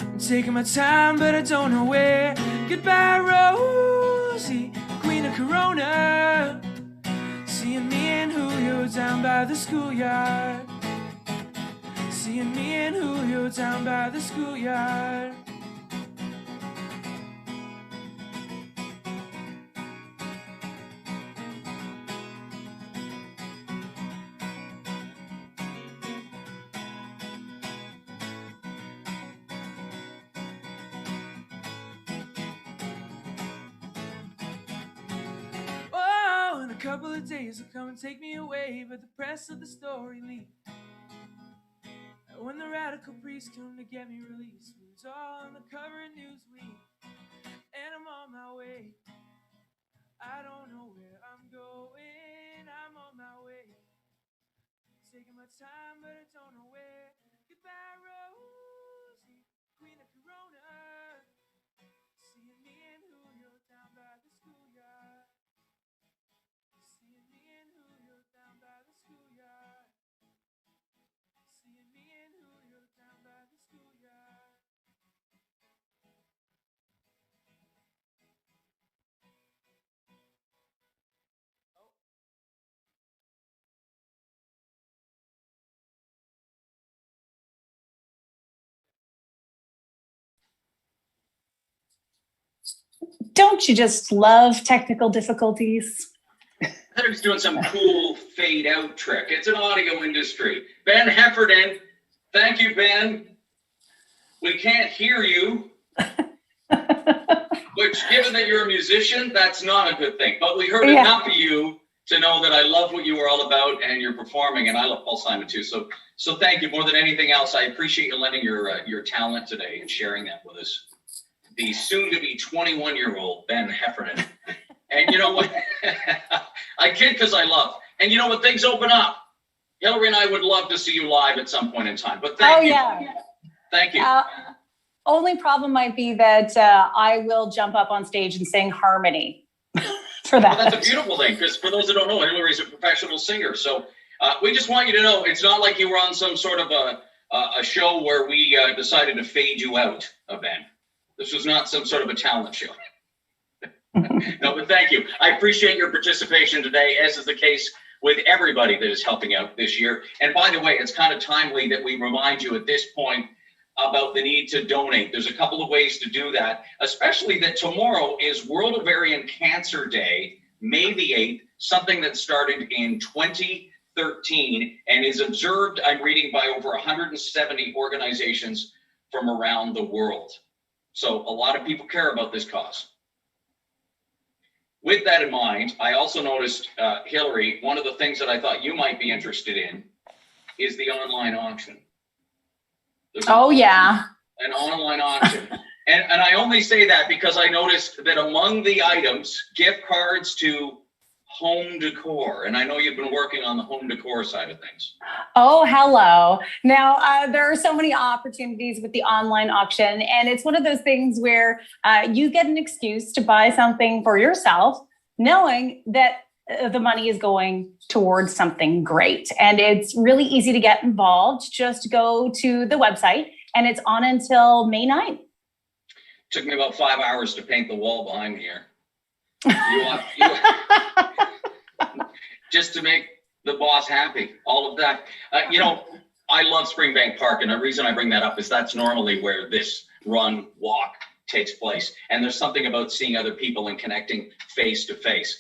I'm taking my time, but I don't know where. Goodbye, Rosie, Queen of Corona. Seeing me and Julio down by the schoolyard. Seeing me and Julio down by the schoolyard. Couple of days will come and take me away, but the press of the story leaked. When the radical priests come to get me released, it was all on the cover of Newsweek. And I'm on my way. I don't know where I'm going. I'm on my way. Taking my time, but I don't know where. Goodbye, Rosie, Queen of Corona. Seeing me and Julio down by the schoolyard. Seeing me and Julio down by the schoolyard. Seeing me and Julio down by the schoolyard. Don't you just love technical difficulties? Heather's doing some cool fade out trick. It's an audio industry. Ben Heffernan, thank you, Ben. We can't hear you, which, given that you're a musician, that's not a good thing. But we heard enough of you to know that I love what you were all about and you're performing, and I love Paul Simon too. So thank you. More than anything else, I appreciate you lending your talent today and sharing that with us. The soon-to-be 21-year-old Ben Heffernan. And you know what? I kid because I love. And you know what? Things open up. Hillary and I would love to see you live at some point in time. But thank you. Yeah. Thank you. Only problem might be that I will jump up on stage and sing harmony for that. Well, that's a beautiful thing, because for those that don't know, Hillary's a professional singer. So we just want you to know it's not like you were on some sort of a show where we decided to fade you out, Ben. This was not some sort of a talent show. No, but thank you. I appreciate your participation today, as is the case with everybody that is helping out this year. And by the way, it's kind of timely that we remind you at this point about the need to donate. There's a couple of ways to do that, especially that tomorrow is World Ovarian Cancer Day, May the 8th, something that started in 2013 and is observed, I'm reading, by over 170 organizations from around the world. So a lot of people care about this cause. With that in mind, I also noticed, Hillary, one of the things that I thought you might be interested in is the online auction. An online auction. And I only say that because I noticed that among the items, gift cards to home decor. And I know you've been working on the home decor side of things. Oh, hello. Now, there are so many opportunities with the online auction, and it's one of those things where you get an excuse to buy something for yourself, knowing that the money is going towards something great. And it's really easy to get involved. Just go to the website, and it's on until May 9th. Took me about 5 hours to paint the wall behind me here. Just to make the boss happy, all of that. I love Springbank Park, and the reason I bring that up is that's normally where this run walk takes place. And there's something about seeing other people and connecting face to face.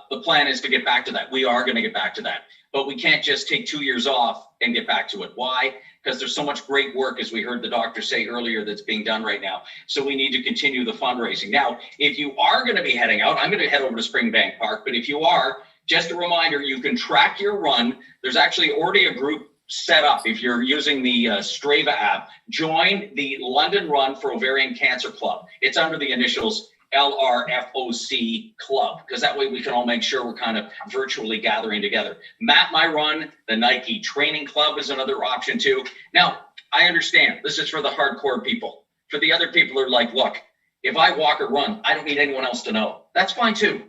The plan is to get back to that. We are going to get back to that, but we can't just take 2 years off and get back to it. Why? Because there's so much great work, as we heard the doctor say earlier, that's being done right now. So we need to continue the fundraising. Now, if you are going to be heading out, I'm going to head over to Springbank Park, but if you are, just a reminder, you can track your run. There's actually already a group set up. If you're using the Strava app, join the London Run for Ovarian Cancer Club. It's under the initials LRFOC Club, because that way we can all make sure we're kind of virtually gathering together. Map My Run, the Nike Training Club is another option too. Now, I understand this is for the hardcore people. For the other people who are like, look, if I walk or run, I don't need anyone else to know. That's fine too.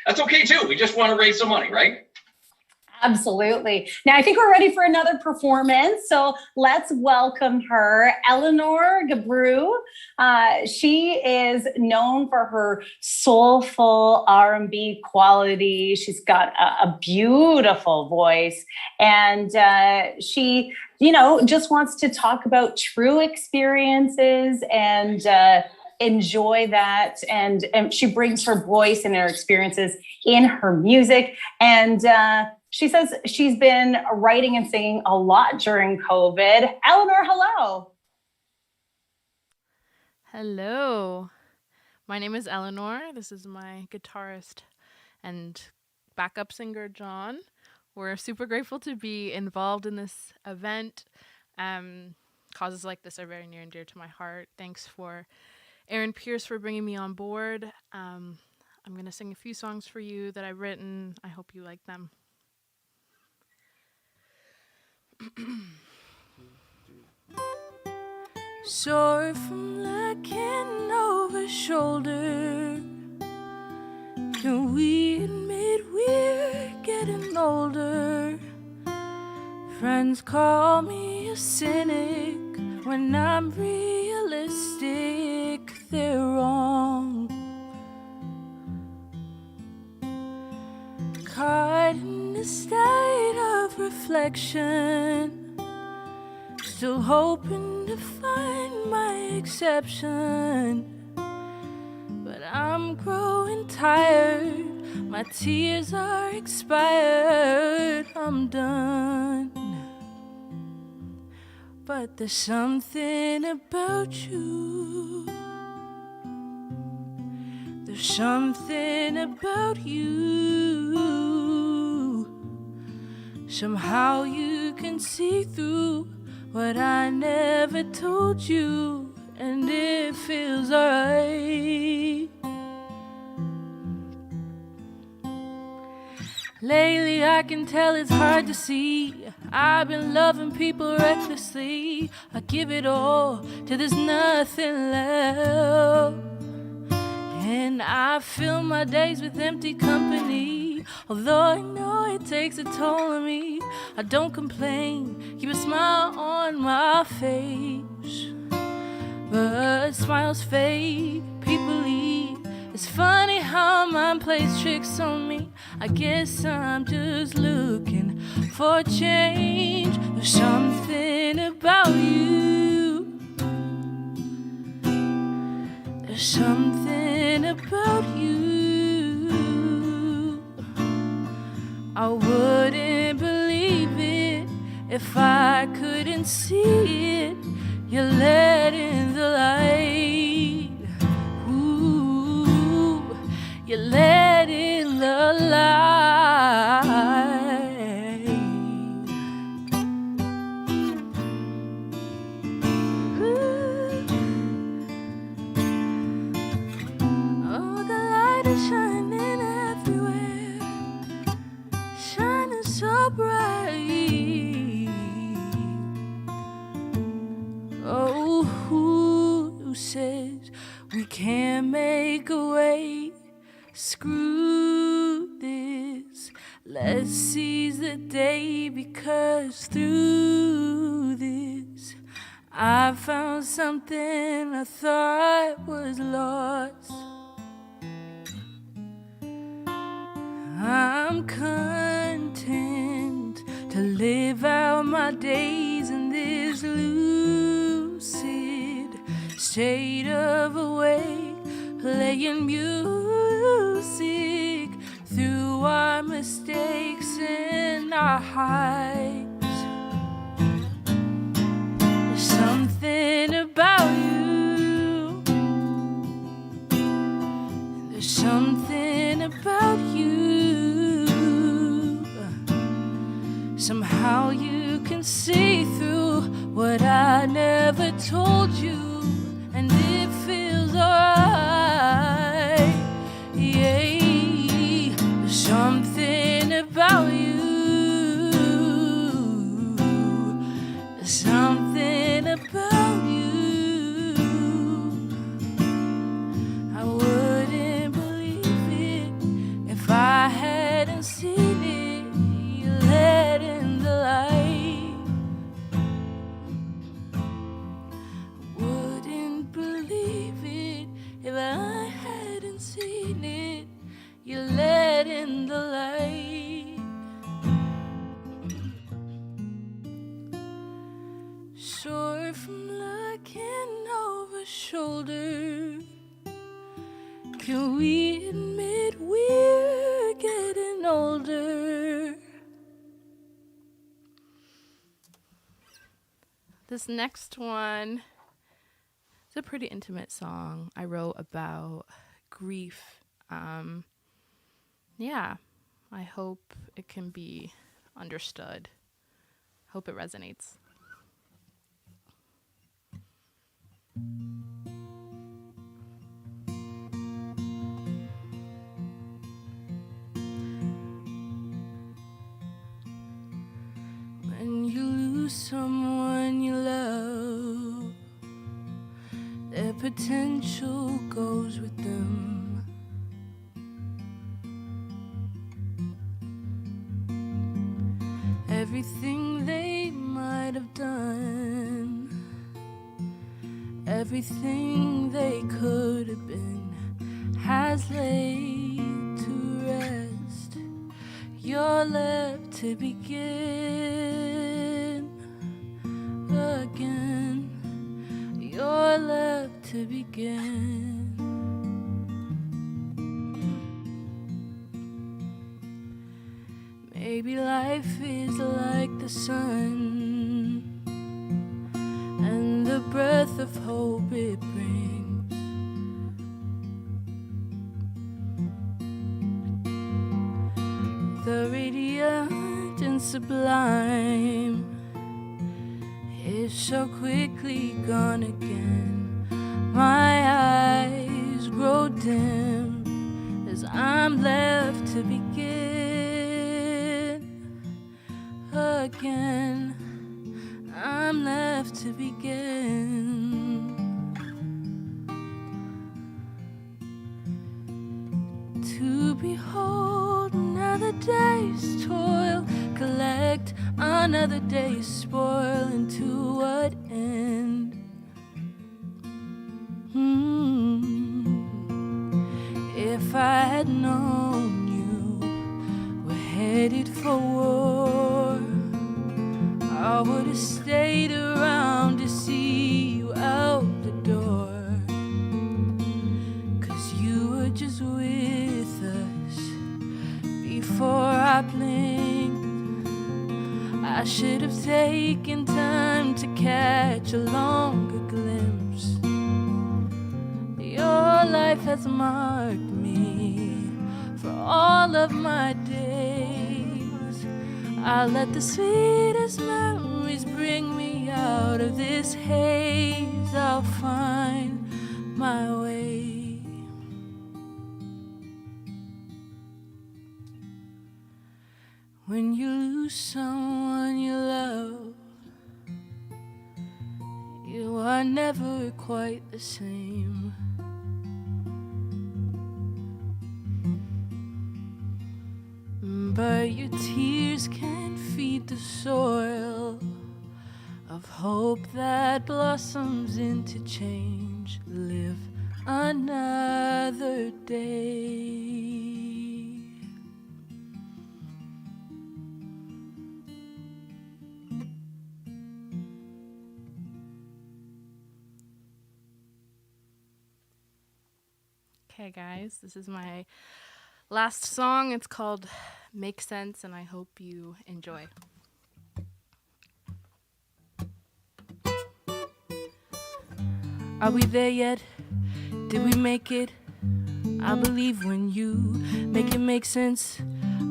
That's okay too. We just want to raise some money, right? Absolutely. Now, I think we're ready for another performance. So let's welcome her, Eleanor Gabrew. She is known for her soulful R&B quality. She's got a beautiful voice. And she, just wants to talk about true experiences and enjoy that. And she brings her voice and her experiences in her music. And she says she's been writing and singing a lot during COVID. Eleanor, hello. Hello. My name is Eleanor. This is my guitarist and backup singer, John. We're super grateful to be involved in this event. Causes like this are very near and dear to my heart. Thanks for Aaron Pierce for bringing me on board. I'm going to sing a few songs for you that I've written. I hope you like them. Sore from looking over shoulder. Can we admit we're getting older? Friends call me a cynic when I'm realistic. They're wrong. Caught in a state of reflection, still hoping to find my exception. But I'm growing tired, my tears are expired, I'm done. But there's something about you. There's something about you. Somehow you can see through what I never told you, and it feels alright. Lately I can tell it's hard to see. I've been loving people recklessly. I give it all till there's nothing left. And I fill my days with empty company. Although I know it takes a toll on me, I don't complain, keep a smile on my face. But smiles fade, people leave. It's funny how mind plays tricks on me. I guess I'm just looking for change. There's something about you. There's something about you. I wouldn't believe it if I couldn't see it. You're letting the light. Ooh, you're letting the light. Ooh. Oh, the light is shining everywhere, shining so bright. Oh, who says we can't make a way? Screw this. Let's seize the day, because through this I found something I thought was lost. I'm content to live out my days in this lucid state of awake, playing music through our mistakes and our highs. There's something about you. There's something about you. Somehow you can see through what I never told you, and it feels alright. Yeah, there's something about you. There's something about you. I wouldn't believe it if I hadn't seen it. You let in the light. Wouldn't believe it if I hadn't seen it. You let in the light. Sore from looking over shoulder. Can we admit we're getting older? This next one is a pretty intimate song I wrote about grief. Yeah, I hope it can be understood. Hope it resonates. When you lose someone you love, their potential goes with them. Everything they might have done, everything they could have been, has laid to rest. You're left to begin again. You're left to begin. Maybe life is like the sun and the breath of hope it brings. The radiant and sublime is so quickly gone again. My eyes grow dim as I'm left to begin again. I'm left to begin. To behold another day's toil, collect another day's spoil, and to what end? If I had known you were headed for war, I would have stayed around to see you out the door. 'Cause you were just with us before I blinked. I should have taken time to catch a longer glimpse. Your life has marked me for all of my days. I'll let the sweetest memories bring me out of this haze. I'll find my way. When you lose someone you love, you are never quite the same. but your tears can feed the soil of hope that blossoms into change. Live another day. Okay, guys, this is my last song. It's called Make Sense, and I hope you enjoy. Are we there yet? Did we make it? I believe when you make it make sense.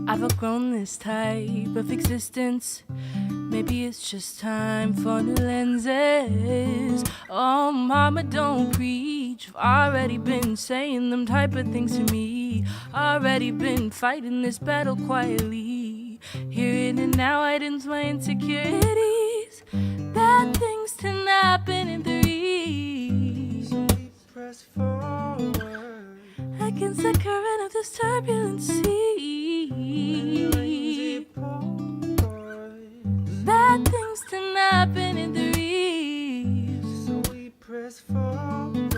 I've outgrown this type of existence. Maybe it's just time for new lenses. Oh, mama, don't preach. I've already been saying them type of things to me. Already been fighting this battle quietly. Here and now, I didn't my insecurities. Bad things tend to happen in threes. So we press forward against the current of this turbulent sea. Bad things tend to happen in threes. So we press forward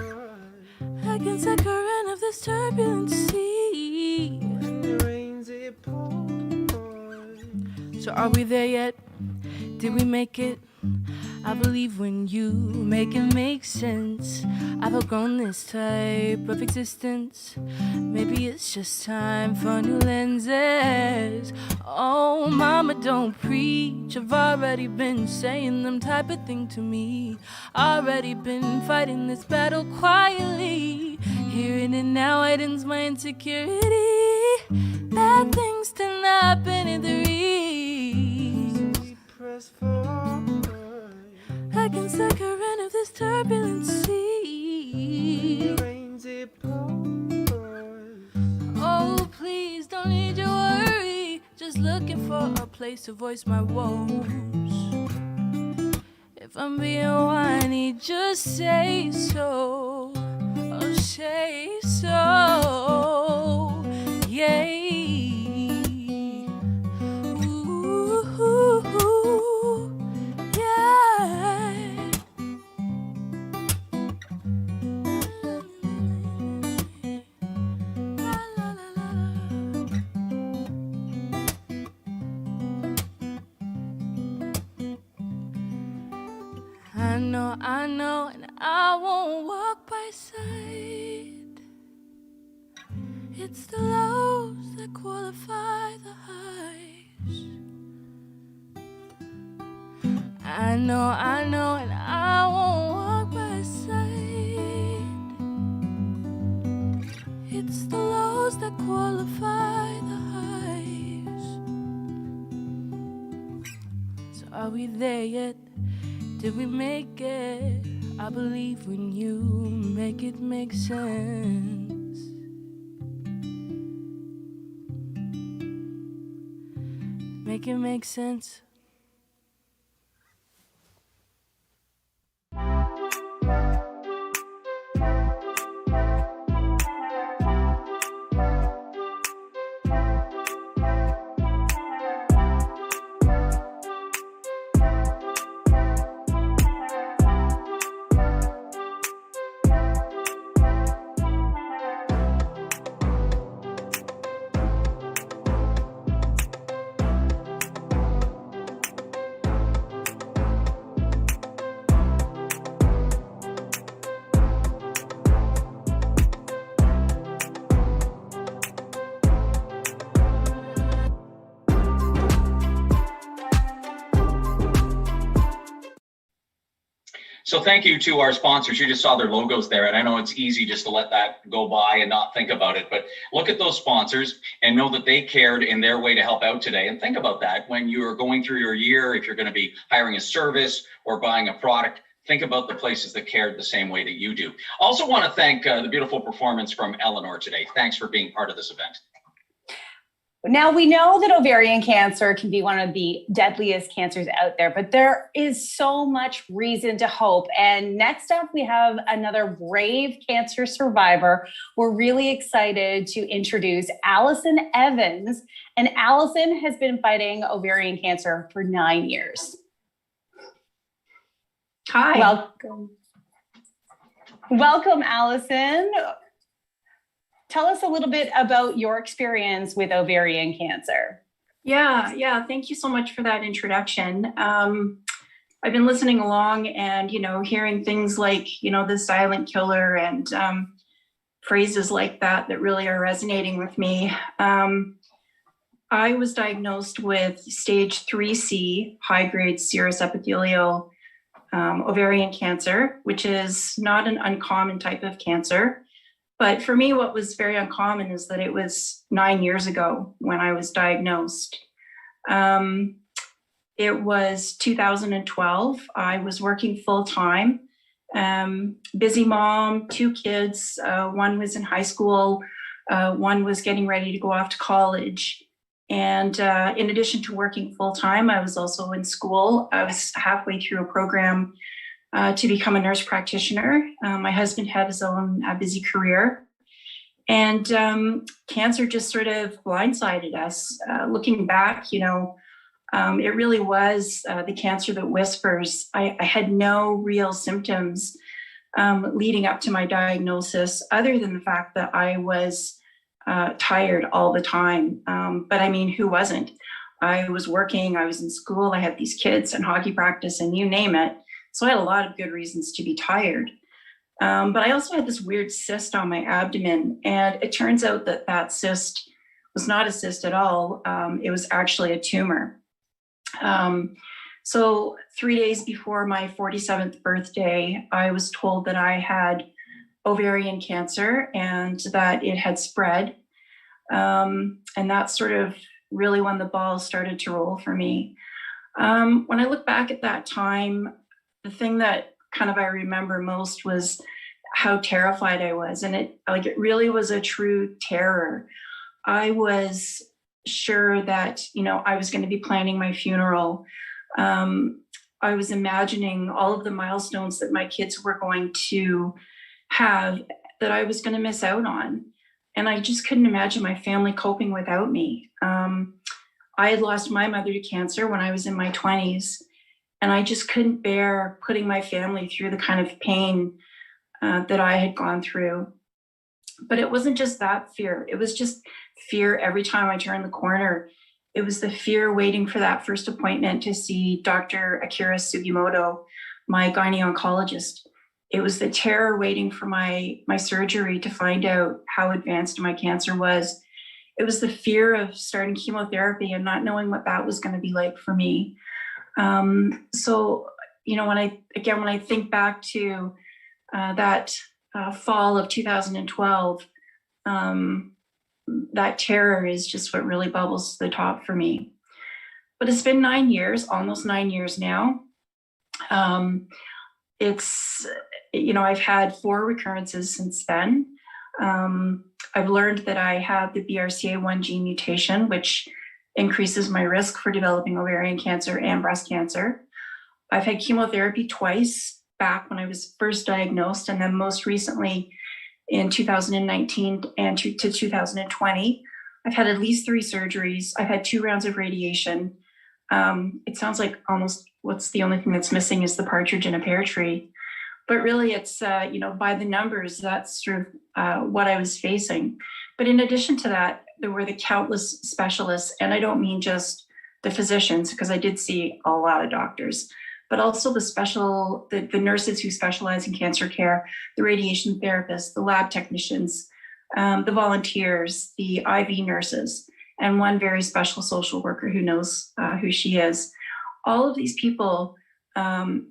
against the current of this turbulent sea. When it rains, it pours. So are we there yet? Did we make it? I believe when you make it make sense. I've outgrown this type of existence. Maybe it's just time for new lenses. Oh, mama, don't preach. I've already been saying them type of thing to me. Already been fighting this battle quietly. Here and now, it ends my insecurity. Bad things tend to happen in the reeds. So we press forward against the current of this turbulent sea. It rains, it pours. Oh, please don't need your worry. Just looking for a place to voice my woes. If I'm being whiny, just say so. Oh, say so. Yeah. I know, and I won't walk by sight. It's the lows that qualify the highs. I know, and I won't walk by sight. It's the lows that qualify the highs. So are we there yet? Did we make it? I believe when you make it make sense. Make it make sense. So thank you to our sponsors. You just saw their logos there, and I know it's easy just to let that go by and not think about it, but look at those sponsors and know that they cared in their way to help out today. And think about that when you are going through your year, if you're going to be hiring a service or buying a product, think about the places that cared the same way that you do. Also want to thank the beautiful performance from Eleanor today. Thanks for being part of this event. Now, we know that ovarian cancer can be one of the deadliest cancers out there, but there is so much reason to hope. And next up, we have another brave cancer survivor. We're really excited to introduce Allison Evans. And Allison has been fighting ovarian cancer for 9 years. Hi. Welcome, Allison. Tell us a little bit about your experience with ovarian cancer. Yeah. Thank you so much for that introduction. I've been listening along and, hearing things like, the silent killer and phrases like that really are resonating with me. I was diagnosed with stage 3C, high-grade serous epithelial ovarian cancer, which is not an uncommon type of cancer. But for me, what was very uncommon is that it was 9 years ago when I was diagnosed. It was 2012. I was working full time, busy mom, 2 kids. One was in high school. One was getting ready to go off to college. And in addition to working full time, I was also in school. I was halfway through a program to become a nurse practitioner. My husband had his own busy career. And cancer just sort of blindsided us. Looking back, it really was the cancer that whispers. I had no real symptoms leading up to my diagnosis, other than the fact that I was tired all the time. But I mean, who wasn't? I was working, I was in school, I had these kids and hockey practice and you name it. So I had a lot of good reasons to be tired. But I also had this weird cyst on my abdomen. And it turns out that cyst was not a cyst at all. It was actually a tumor. So 3 days before my 47th birthday, I was told that I had ovarian cancer and that it had spread. And that's sort of really when the balls started to roll for me. When I look back at that time, the thing that kind of I remember most was how terrified I was. And it really was a true terror. I was sure that, I was going to be planning my funeral. I was imagining all of the milestones that my kids were going to have that I was going to miss out on. And I just couldn't imagine my family coping without me. I had lost my mother to cancer when I was in my 20s. And I just couldn't bear putting my family through the kind of pain that I had gone through. But it wasn't just that fear. It was just fear every time I turned the corner. It was the fear waiting for that first appointment to see Dr. Akira Sugimoto, my gynae oncologist. It was the terror waiting for my surgery to find out how advanced my cancer was. It was the fear of starting chemotherapy and not knowing what that was going to be like for me. So, when I think back to that fall of 2012, that terror is just what really bubbles to the top for me. But it's been 9 years, almost 9 years now. I've had 4 recurrences since then. I've learned that I have the BRCA1 gene mutation, which increases my risk for developing ovarian cancer and breast cancer. I've had chemotherapy twice, back when I was first diagnosed, and then most recently in 2019 and to 2020. I've had at least 3 surgeries. I've had 2 rounds of radiation. It sounds like almost what's the only thing that's missing is the partridge in a pear tree. But really it's, by the numbers, that's sort of what I was facing. But in addition to that, there were the countless specialists, and I don't mean just the physicians, because I did see a lot of doctors, but also the nurses who specialize in cancer care, the radiation therapists, the lab technicians, the volunteers, the IV nurses, and one very special social worker who knows who she is. All of these people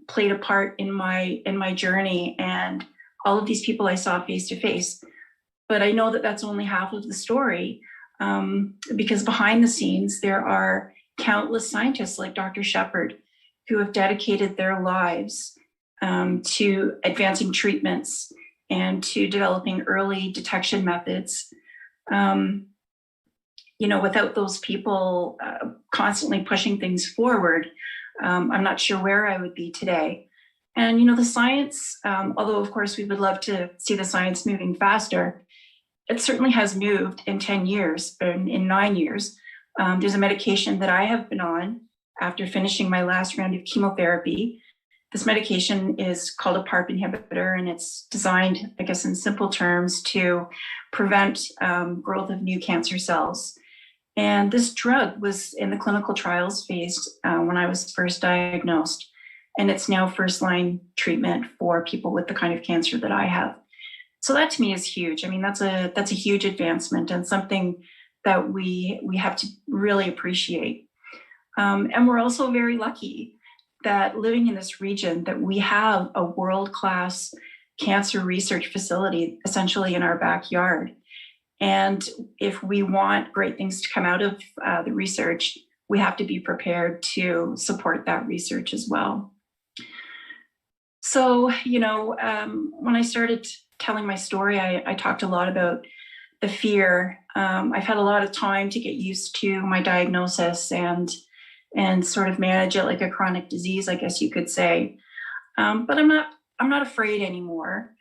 played a part in my journey, and all of these people I saw face to face. But I know that that's only half of the story, because behind the scenes, there are countless scientists like Dr. Shepard who have dedicated their lives to advancing treatments and to developing early detection methods. without those people constantly pushing things forward, I'm not sure where I would be today. And, the science, although of course we would love to see the science moving faster, it certainly has moved in 10 years, in 9 years. There's a medication that I have been on after finishing my last round of chemotherapy. This medication is called a PARP inhibitor, and it's designed, I guess in simple terms, to prevent growth of new cancer cells. And this drug was in the clinical trials phase when I was first diagnosed, and it's now first-line treatment for people with the kind of cancer that I have. So that to me is huge. I mean, that's a huge advancement and something that we have to really appreciate. And we're also very lucky that living in this region, that we have a world-class cancer research facility essentially in our backyard. And if we want great things to come out of the research, we have to be prepared to support that research as well. So, when I started telling my story, I talked a lot about the fear. I've had a lot of time to get used to my diagnosis and sort of manage it like a chronic disease, I guess you could say. But I'm not afraid anymore.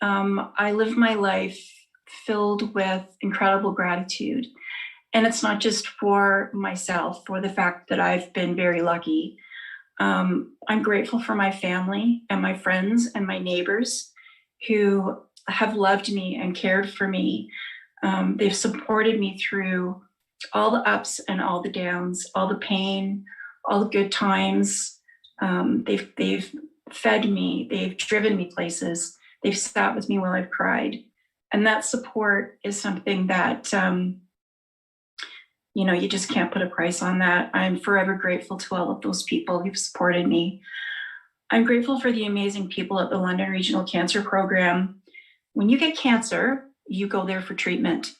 I live my life filled with incredible gratitude. And it's not just for myself, for the fact that I've been very lucky. I'm grateful for my family and my friends and my neighbors who have loved me and cared for me. They've supported me through all the ups and all the downs, all the pain, all the good times. They've fed me, they've driven me places, they've sat with me while I've cried. And that support is something that, you just can't put a price on that. I'm forever grateful to all of those people who've supported me. I'm grateful for the amazing people at the London Regional Cancer Program. When you get cancer, you go there for treatment,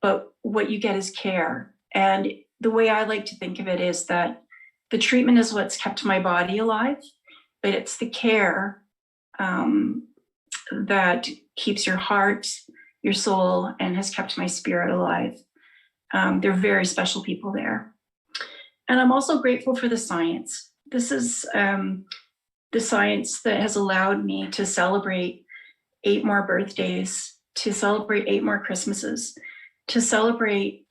but what you get is care. And the way I like to think of it is that the treatment is what's kept my body alive, but it's the care that keeps your heart, your soul, and has kept my spirit alive. They're very special people there. And I'm also grateful for the science. This is the science that has allowed me to celebrate 8 more birthdays, to celebrate 8 more Christmases, to celebrate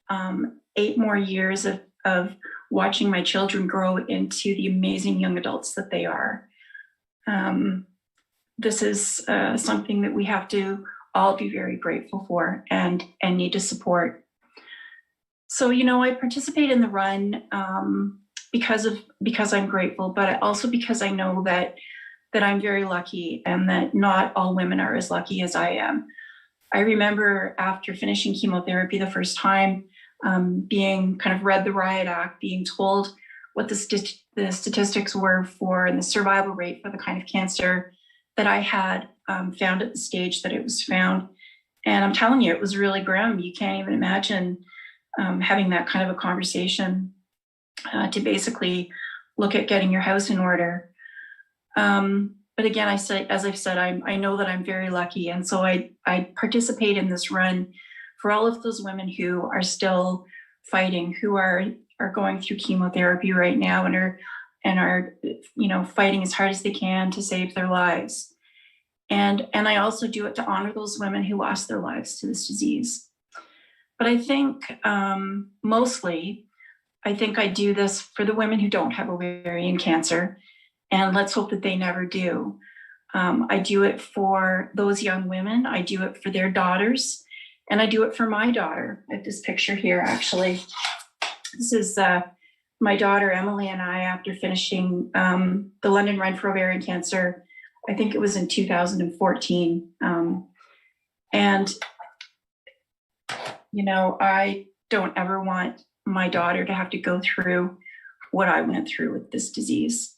8 more years of watching my children grow into the amazing young adults that they are. This is something that we have to all be very grateful for and need to support. So, I participate in the run because I'm grateful, but also because I know that I'm very lucky and that not all women are as lucky as I am. I remember after finishing chemotherapy the first time, being kind of read the Riot Act, being told what the statistics were for and the survival rate for the kind of cancer that I had found at the stage that it was found. And I'm telling you, it was really grim. You can't even imagine having that kind of a conversation to basically look at getting your house in order. But again, as I've said, I know that I'm very lucky. And so I participate in this run for all of those women who are still fighting, who are going through chemotherapy right now and are fighting as hard as they can to save their lives. And I also do it to honor those women who lost their lives to this disease. But I think mostly, I do this for the women who don't have ovarian cancer, and let's hope that they never do. I do it for those young women. I do it for their daughters, and I do it for my daughter. I have this picture here, actually. This is my daughter, Emily, and I, after finishing the London Run for Ovarian Cancer. I think it was in 2014. And I don't ever want my daughter to have to go through what I went through with this disease.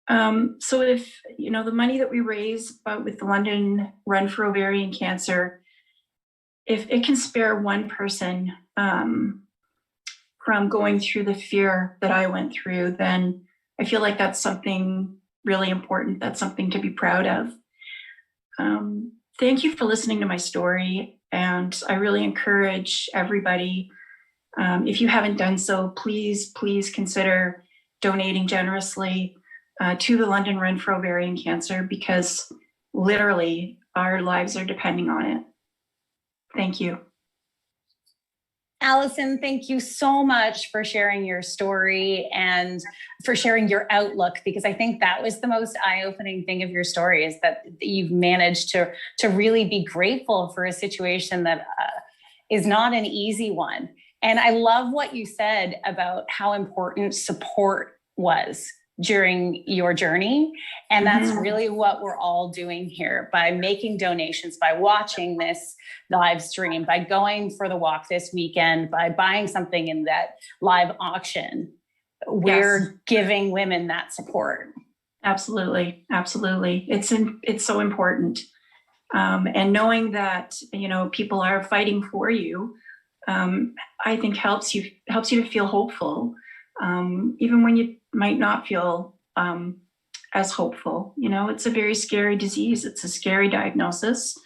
So if, the money that we raise with the London Run for Ovarian Cancer, if it can spare one person from going through the fear that I went through, then I feel like that's something really important. That's something to be proud of. Thank you for listening to my story. And I really encourage everybody, if you haven't done so, please consider donating generously to the London Run for Ovarian Cancer, because literally our lives are depending on it. Thank you. Allison, thank you so much for sharing your story and for sharing your outlook, because I think that was the most eye-opening thing of your story, is that you've managed to really be grateful for a situation that is not an easy one. And I love what you said about how important support was during your journey. And that's really what we're all doing here by making donations, by watching this live stream, by going for the walk this weekend, by buying something in that live auction. We're giving women that support. Absolutely. It's so important. And knowing that, people are fighting for you, I think helps you to feel hopeful, even when you might not feel as hopeful. It's a very scary disease. It's a scary diagnosis.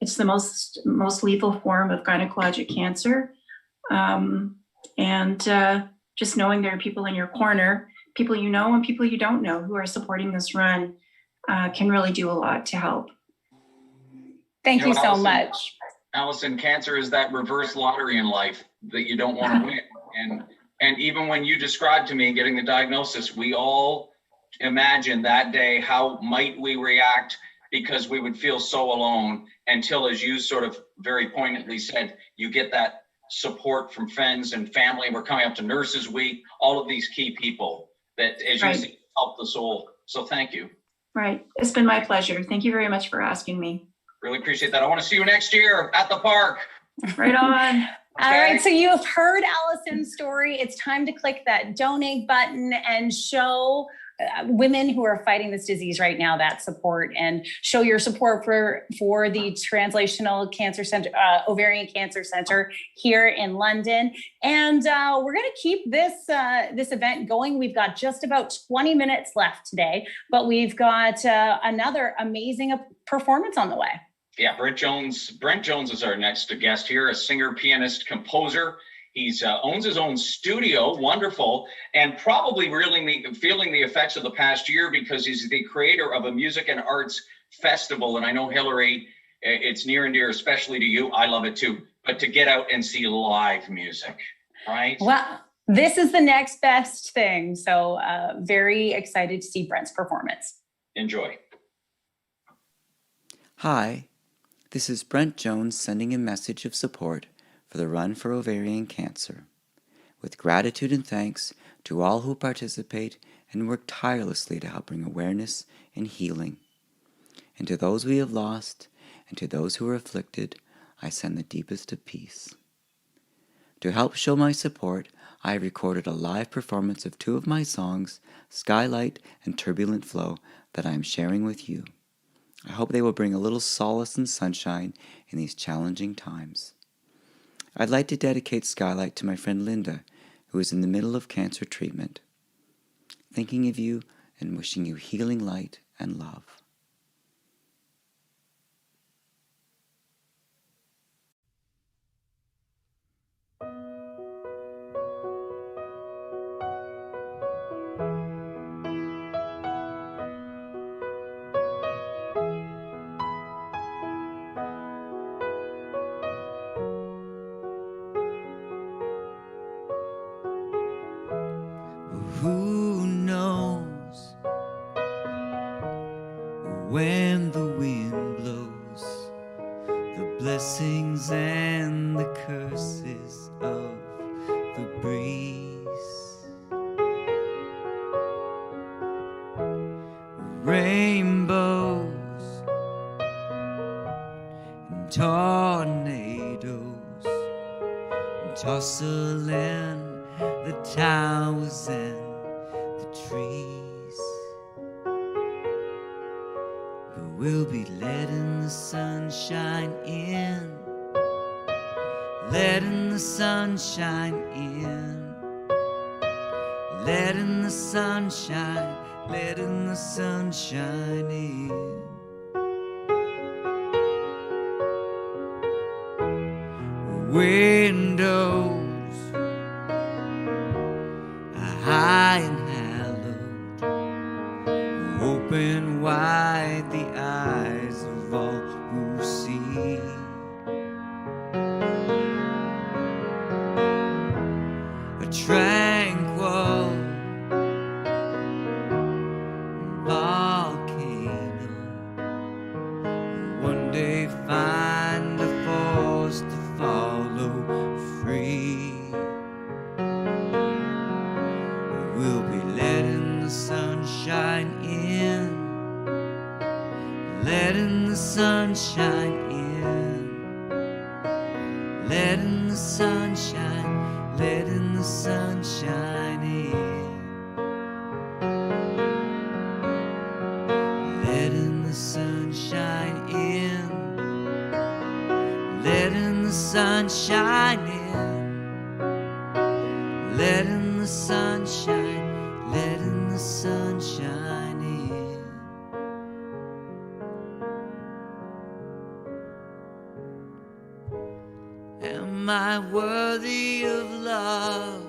It's the most lethal form of gynecologic cancer. And just knowing there are people in your corner, people you know and people you don't know, who are supporting this run, can really do a lot to help. Thank you so much. Allison, cancer is that reverse lottery in life that you don't want to win. And even when you described to me getting the diagnosis, we all imagine that day, how might we react, because we would feel so alone, until, as you sort of very poignantly said, you get that support from friends and family. We're coming up to Nurses Week, all of these key people that, as you see, help the soul. So thank you. Right. It's been my pleasure. Thank you very much for asking me. Really appreciate that. I want to see you next year at the park. Right on. All right, so you have heard Allison's story. It's time to click that donate button and show women who are fighting this disease right now that support, and show your support for the Translational Cancer Center, Ovarian Cancer Center here in London. And we're going to keep this event going. We've got just about 20 minutes left today, but we've got another amazing performance on the way. Yeah, Brent Jones is our next guest here, a singer, pianist, composer. He's owns his own studio, wonderful, and probably really feeling the effects of the past year, because he's the creator of a music and arts festival. And I know, Hillary, it's near and dear, especially to you. I love it too. But to get out and see live music, right? Well, this is the next best thing. So very excited to see Brent's performance. Enjoy. Hi, this is Brent Jones sending a message of support for the Run for Ovarian Cancer, with gratitude and thanks to all who participate and work tirelessly to help bring awareness and healing. And to those we have lost, and to those who are afflicted, I send the deepest of peace. To help show my support, I have recorded a live performance of two of my songs, Skylight and Turbulent Flow, that I am sharing with you. I hope they will bring a little solace and sunshine in these challenging times. I'd like to dedicate Skylight to my friend Linda, who is in the middle of cancer treatment. Thinking of you and wishing you healing light and love. Who knows when the wind blows, the blessings and the curses of the breeze, rainbows and tornadoes, and tussling the towers and the trees, but we'll be letting the sunshine in, letting the sunshine in, letting the sunshine, letting the sunshine in. windows are high and hallowed, open wide the eyes of all who see. A tranquil volcano one day find a force to follow free. We'll be letting the sunshine in, letting the sunshine in, letting the sunshine, letting the sunshine in, letting the sunshine in, letting the sunshine in, letting the sunshine, letting the sunshine in. Am I worthy of love?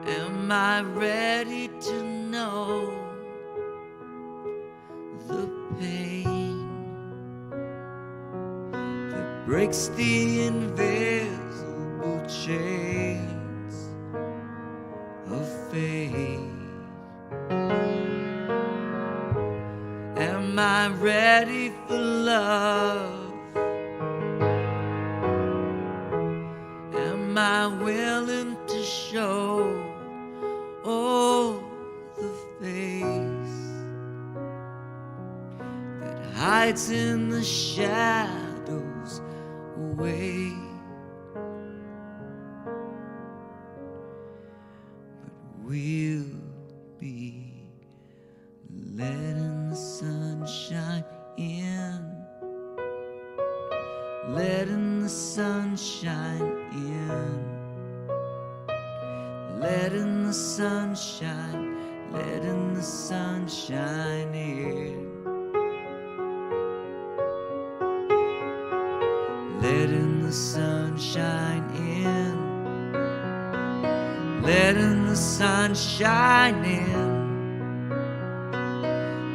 Am I ready to know the pain that breaks the invisible chains of fate? Am I ready for love? Am I willing to show all the face that hides in the shadows away? But we'll be letting the sunshine in, letting the sunshine in, letting the sunshine, letting the sunshine in, letting the sunshine in, letting the sunshine in,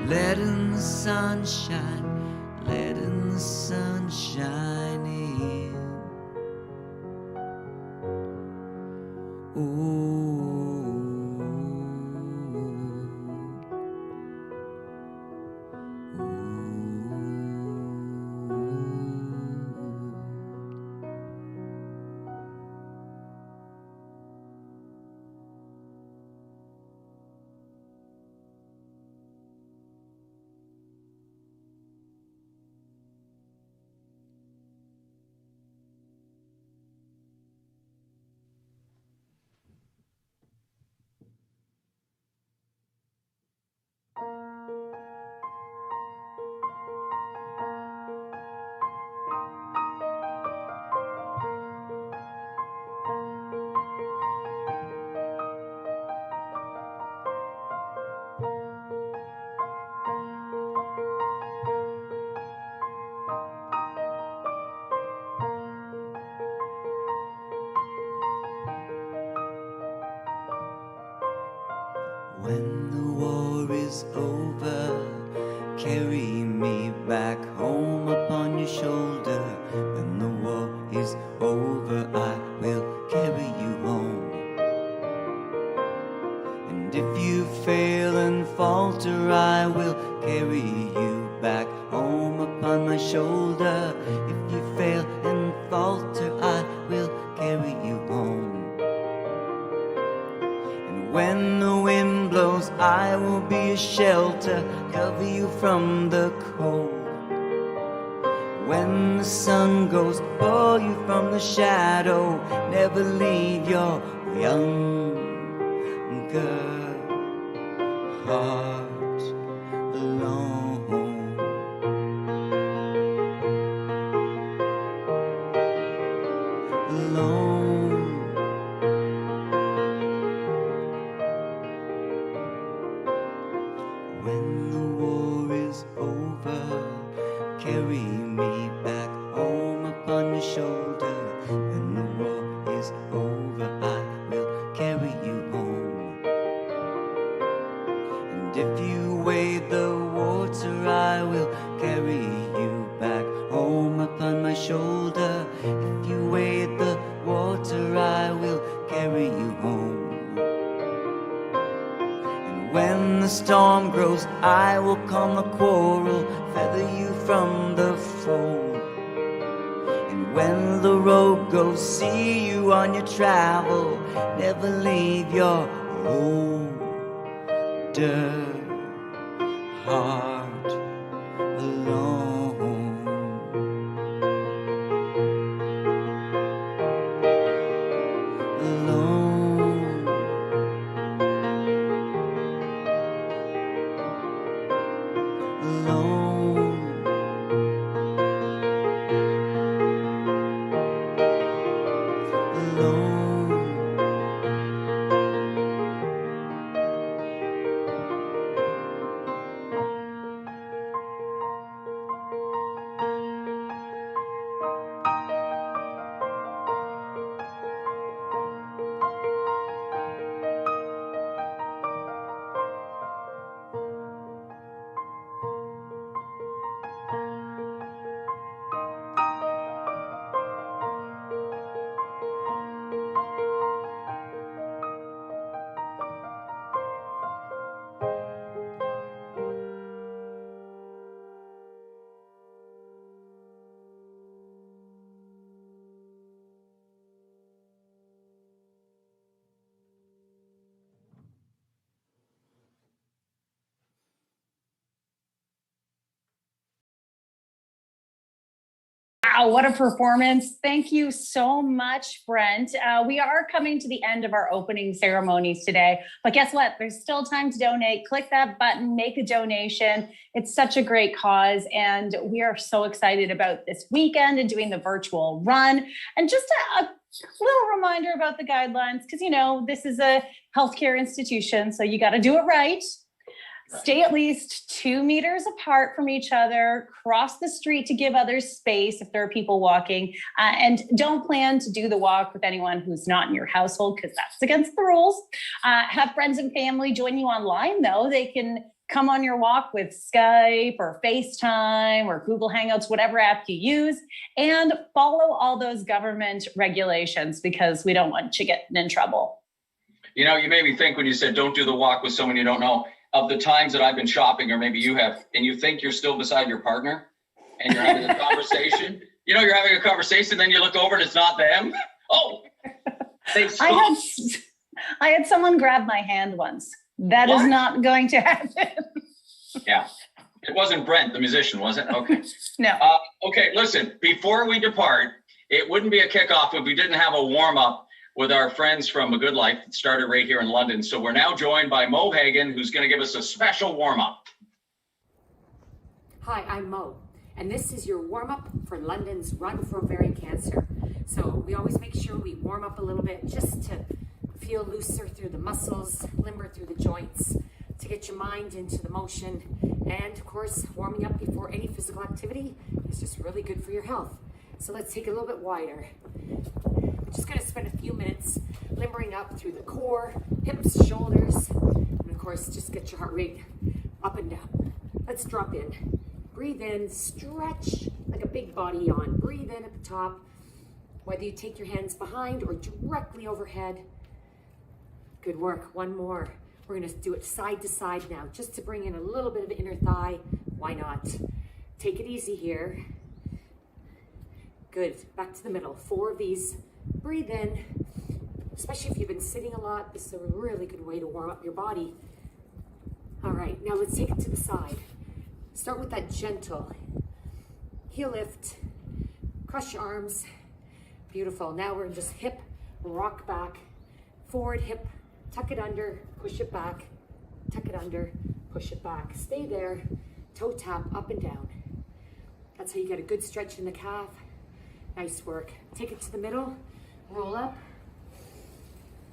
letting the sunshine, letting the sunshine in. Ooh. When the war is over, carry me back home upon your shoulder. When the war is over, I will carry you home. And if you fail and falter, I will carry you back home upon my shoulder. If you fail and falter, I will carry you home. When the wind blows, I will be a shelter, cover you from the cold. When the sun goes, pull you from the shadow, never leave your younger heart alone. Alone. When the war is over, carry me back my shoulder. When the war is over, I will carry you home. And if you wade the water, I will carry you back home upon my shoulder. If you wade the water, I will carry you home. And when the storm grows, I will calm the quarrel, feather you from the fold. And when the road goes, see you on your travel, never leave your older heart alone. Alone. Alone. Alone. Wow, what a performance. Thank you so much, Brent. We are coming to the end of our opening ceremonies today, but guess what? There's still time to donate. Click that button, make a donation. It's such a great cause, and we are so excited about this weekend and doing the virtual run. And just a little reminder about the guidelines, because, you know, this is a healthcare institution, so you got to do it right. Stay at least 2 meters apart from each other, cross the street to give others space if there are people walking, and don't plan to do the walk with anyone who's not in your household, because that's against the rules. Have friends and family join you online, though. They can come on your walk with Skype or FaceTime or Google Hangouts, whatever app you use, and follow all those government regulations, because we don't want you getting in trouble. You know, you made me think when you said don't do the walk with someone you don't know, of the times that I've been shopping, or maybe you have, and you think you're still beside your partner and you're having a conversation. You know, you're having a conversation, then you look over and it's not them. Oh, they stopped. I had someone grab my hand once. That is not going to happen. Yeah. It wasn't Brent, the musician, was it? Okay. No. Okay, listen, before we depart, it wouldn't be a kickoff if we didn't have a warm-up with our friends from A Good Life that started right here in London. So we're now joined by Mo Hagan, who's going to give us a special warm-up. Hi, I'm Mo, and this is your warm-up for London's Run for Ovarian Cancer. So we always make sure we warm up a little bit just to feel looser through the muscles, limber through the joints, to get your mind into the motion. And of course, warming up before any physical activity is just really good for your health. So let's take it a little bit wider. We're just gonna spend a few minutes limbering up through the core, hips, shoulders, and of course, just get your heart rate up and down. Let's drop in. Breathe in, stretch like a big body yawn. Breathe in at the top, whether you take your hands behind or directly overhead. Good work, one more. We're gonna do it side to side now, just to bring in a little bit of inner thigh. Why not? Take it easy here. Good, back to the middle. 4 of these. Breathe in, especially if you've been sitting a lot. This is a really good way to warm up your body. All right, now let's take it to the side. Start with that gentle heel lift, cross your arms. Beautiful. Now we're just hip, rock back, forward hip, tuck it under, push it back, tuck it under, push it back. Stay there, toe tap up and down. That's how you get a good stretch in the calf. Nice work. Take it to the middle, roll up,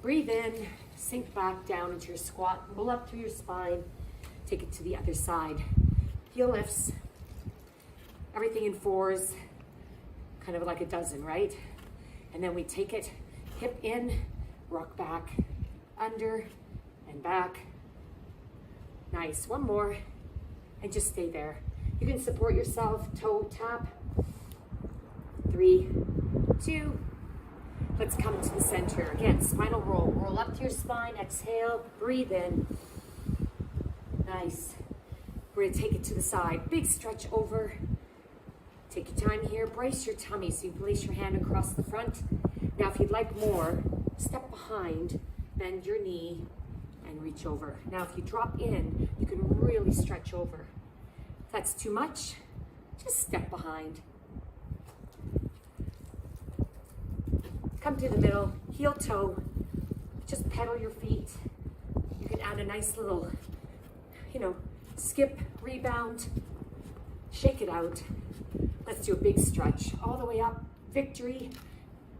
breathe in, sink back down into your squat, roll up through your spine, take it to the other side. Heel lifts, everything in 4s, kind of like a dozen, right? And then we take it, hip in, rock back, under, and back. Nice, one more, and just stay there. You can support yourself, toe tap. 3, 2. Let's come to the center. Again, spinal roll. Roll up to your spine, exhale, breathe in. Nice. We're gonna take it to the side. Big stretch over. Take your time here, brace your tummy so you place your hand across the front. Now if you'd like more, step behind, bend your knee, and reach over. Now if you drop in, you can really stretch over. If that's too much, just step behind. Come to the middle, heel toe, just pedal your feet. You can add a nice little, skip, rebound, shake it out. Let's do a big stretch all the way up, victory.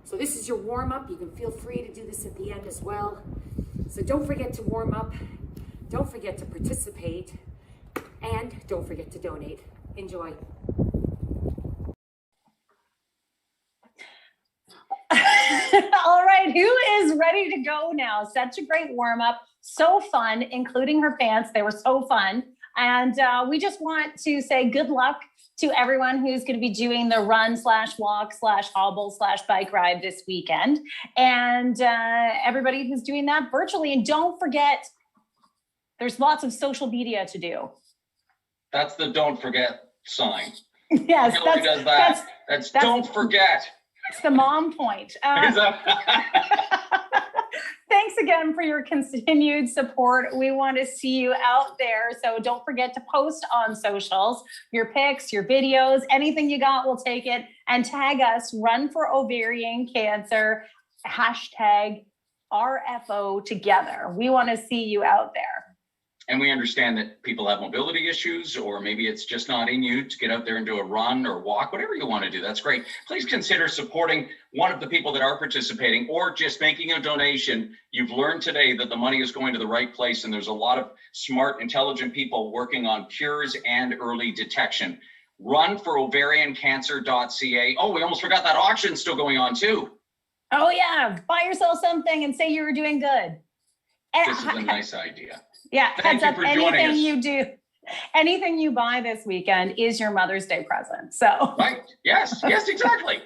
So this is your warm up. You can feel free to do this at the end as well. So don't forget to warm up, don't forget to participate, and don't forget to donate. Enjoy. All right, who is ready to go now? Such a great warm up, so fun, including her pants. They were so fun. And we just want to say good luck to everyone who's going to be doing the run/walk/hobble/bike ride this weekend. And everybody who's doing that virtually. And don't forget, there's lots of social media to do. That's the don't forget sign. Yes, Hillary does that. That's don't forget. It's the mom point. Thanks again for your continued support. We want to see you out there. So don't forget to post on socials, your pics, your videos, anything you got, we'll take it. And tag us, Run for Ovarian Cancer, #RFO together. We want to see you out there. And we understand that people have mobility issues, or maybe it's just not in you to get out there and do a run or walk, whatever you want to do. That's great. Please consider supporting one of the people that are participating, or just making a donation. You've learned today that the money is going to the right place, and there's a lot of smart, intelligent people working on cures and early detection. Runforovariancancer.ca. Oh, we almost forgot that auction still going on too. Oh yeah, buy yourself something and say you were doing good. This is a nice idea. Yeah, Thank heads you up, for joining anything us. you do, anything you buy this weekend is your Mother's Day present. So Right. Yes, exactly.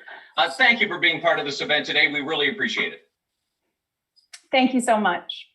Thank you for being part of this event today. We really appreciate it. thank you so much.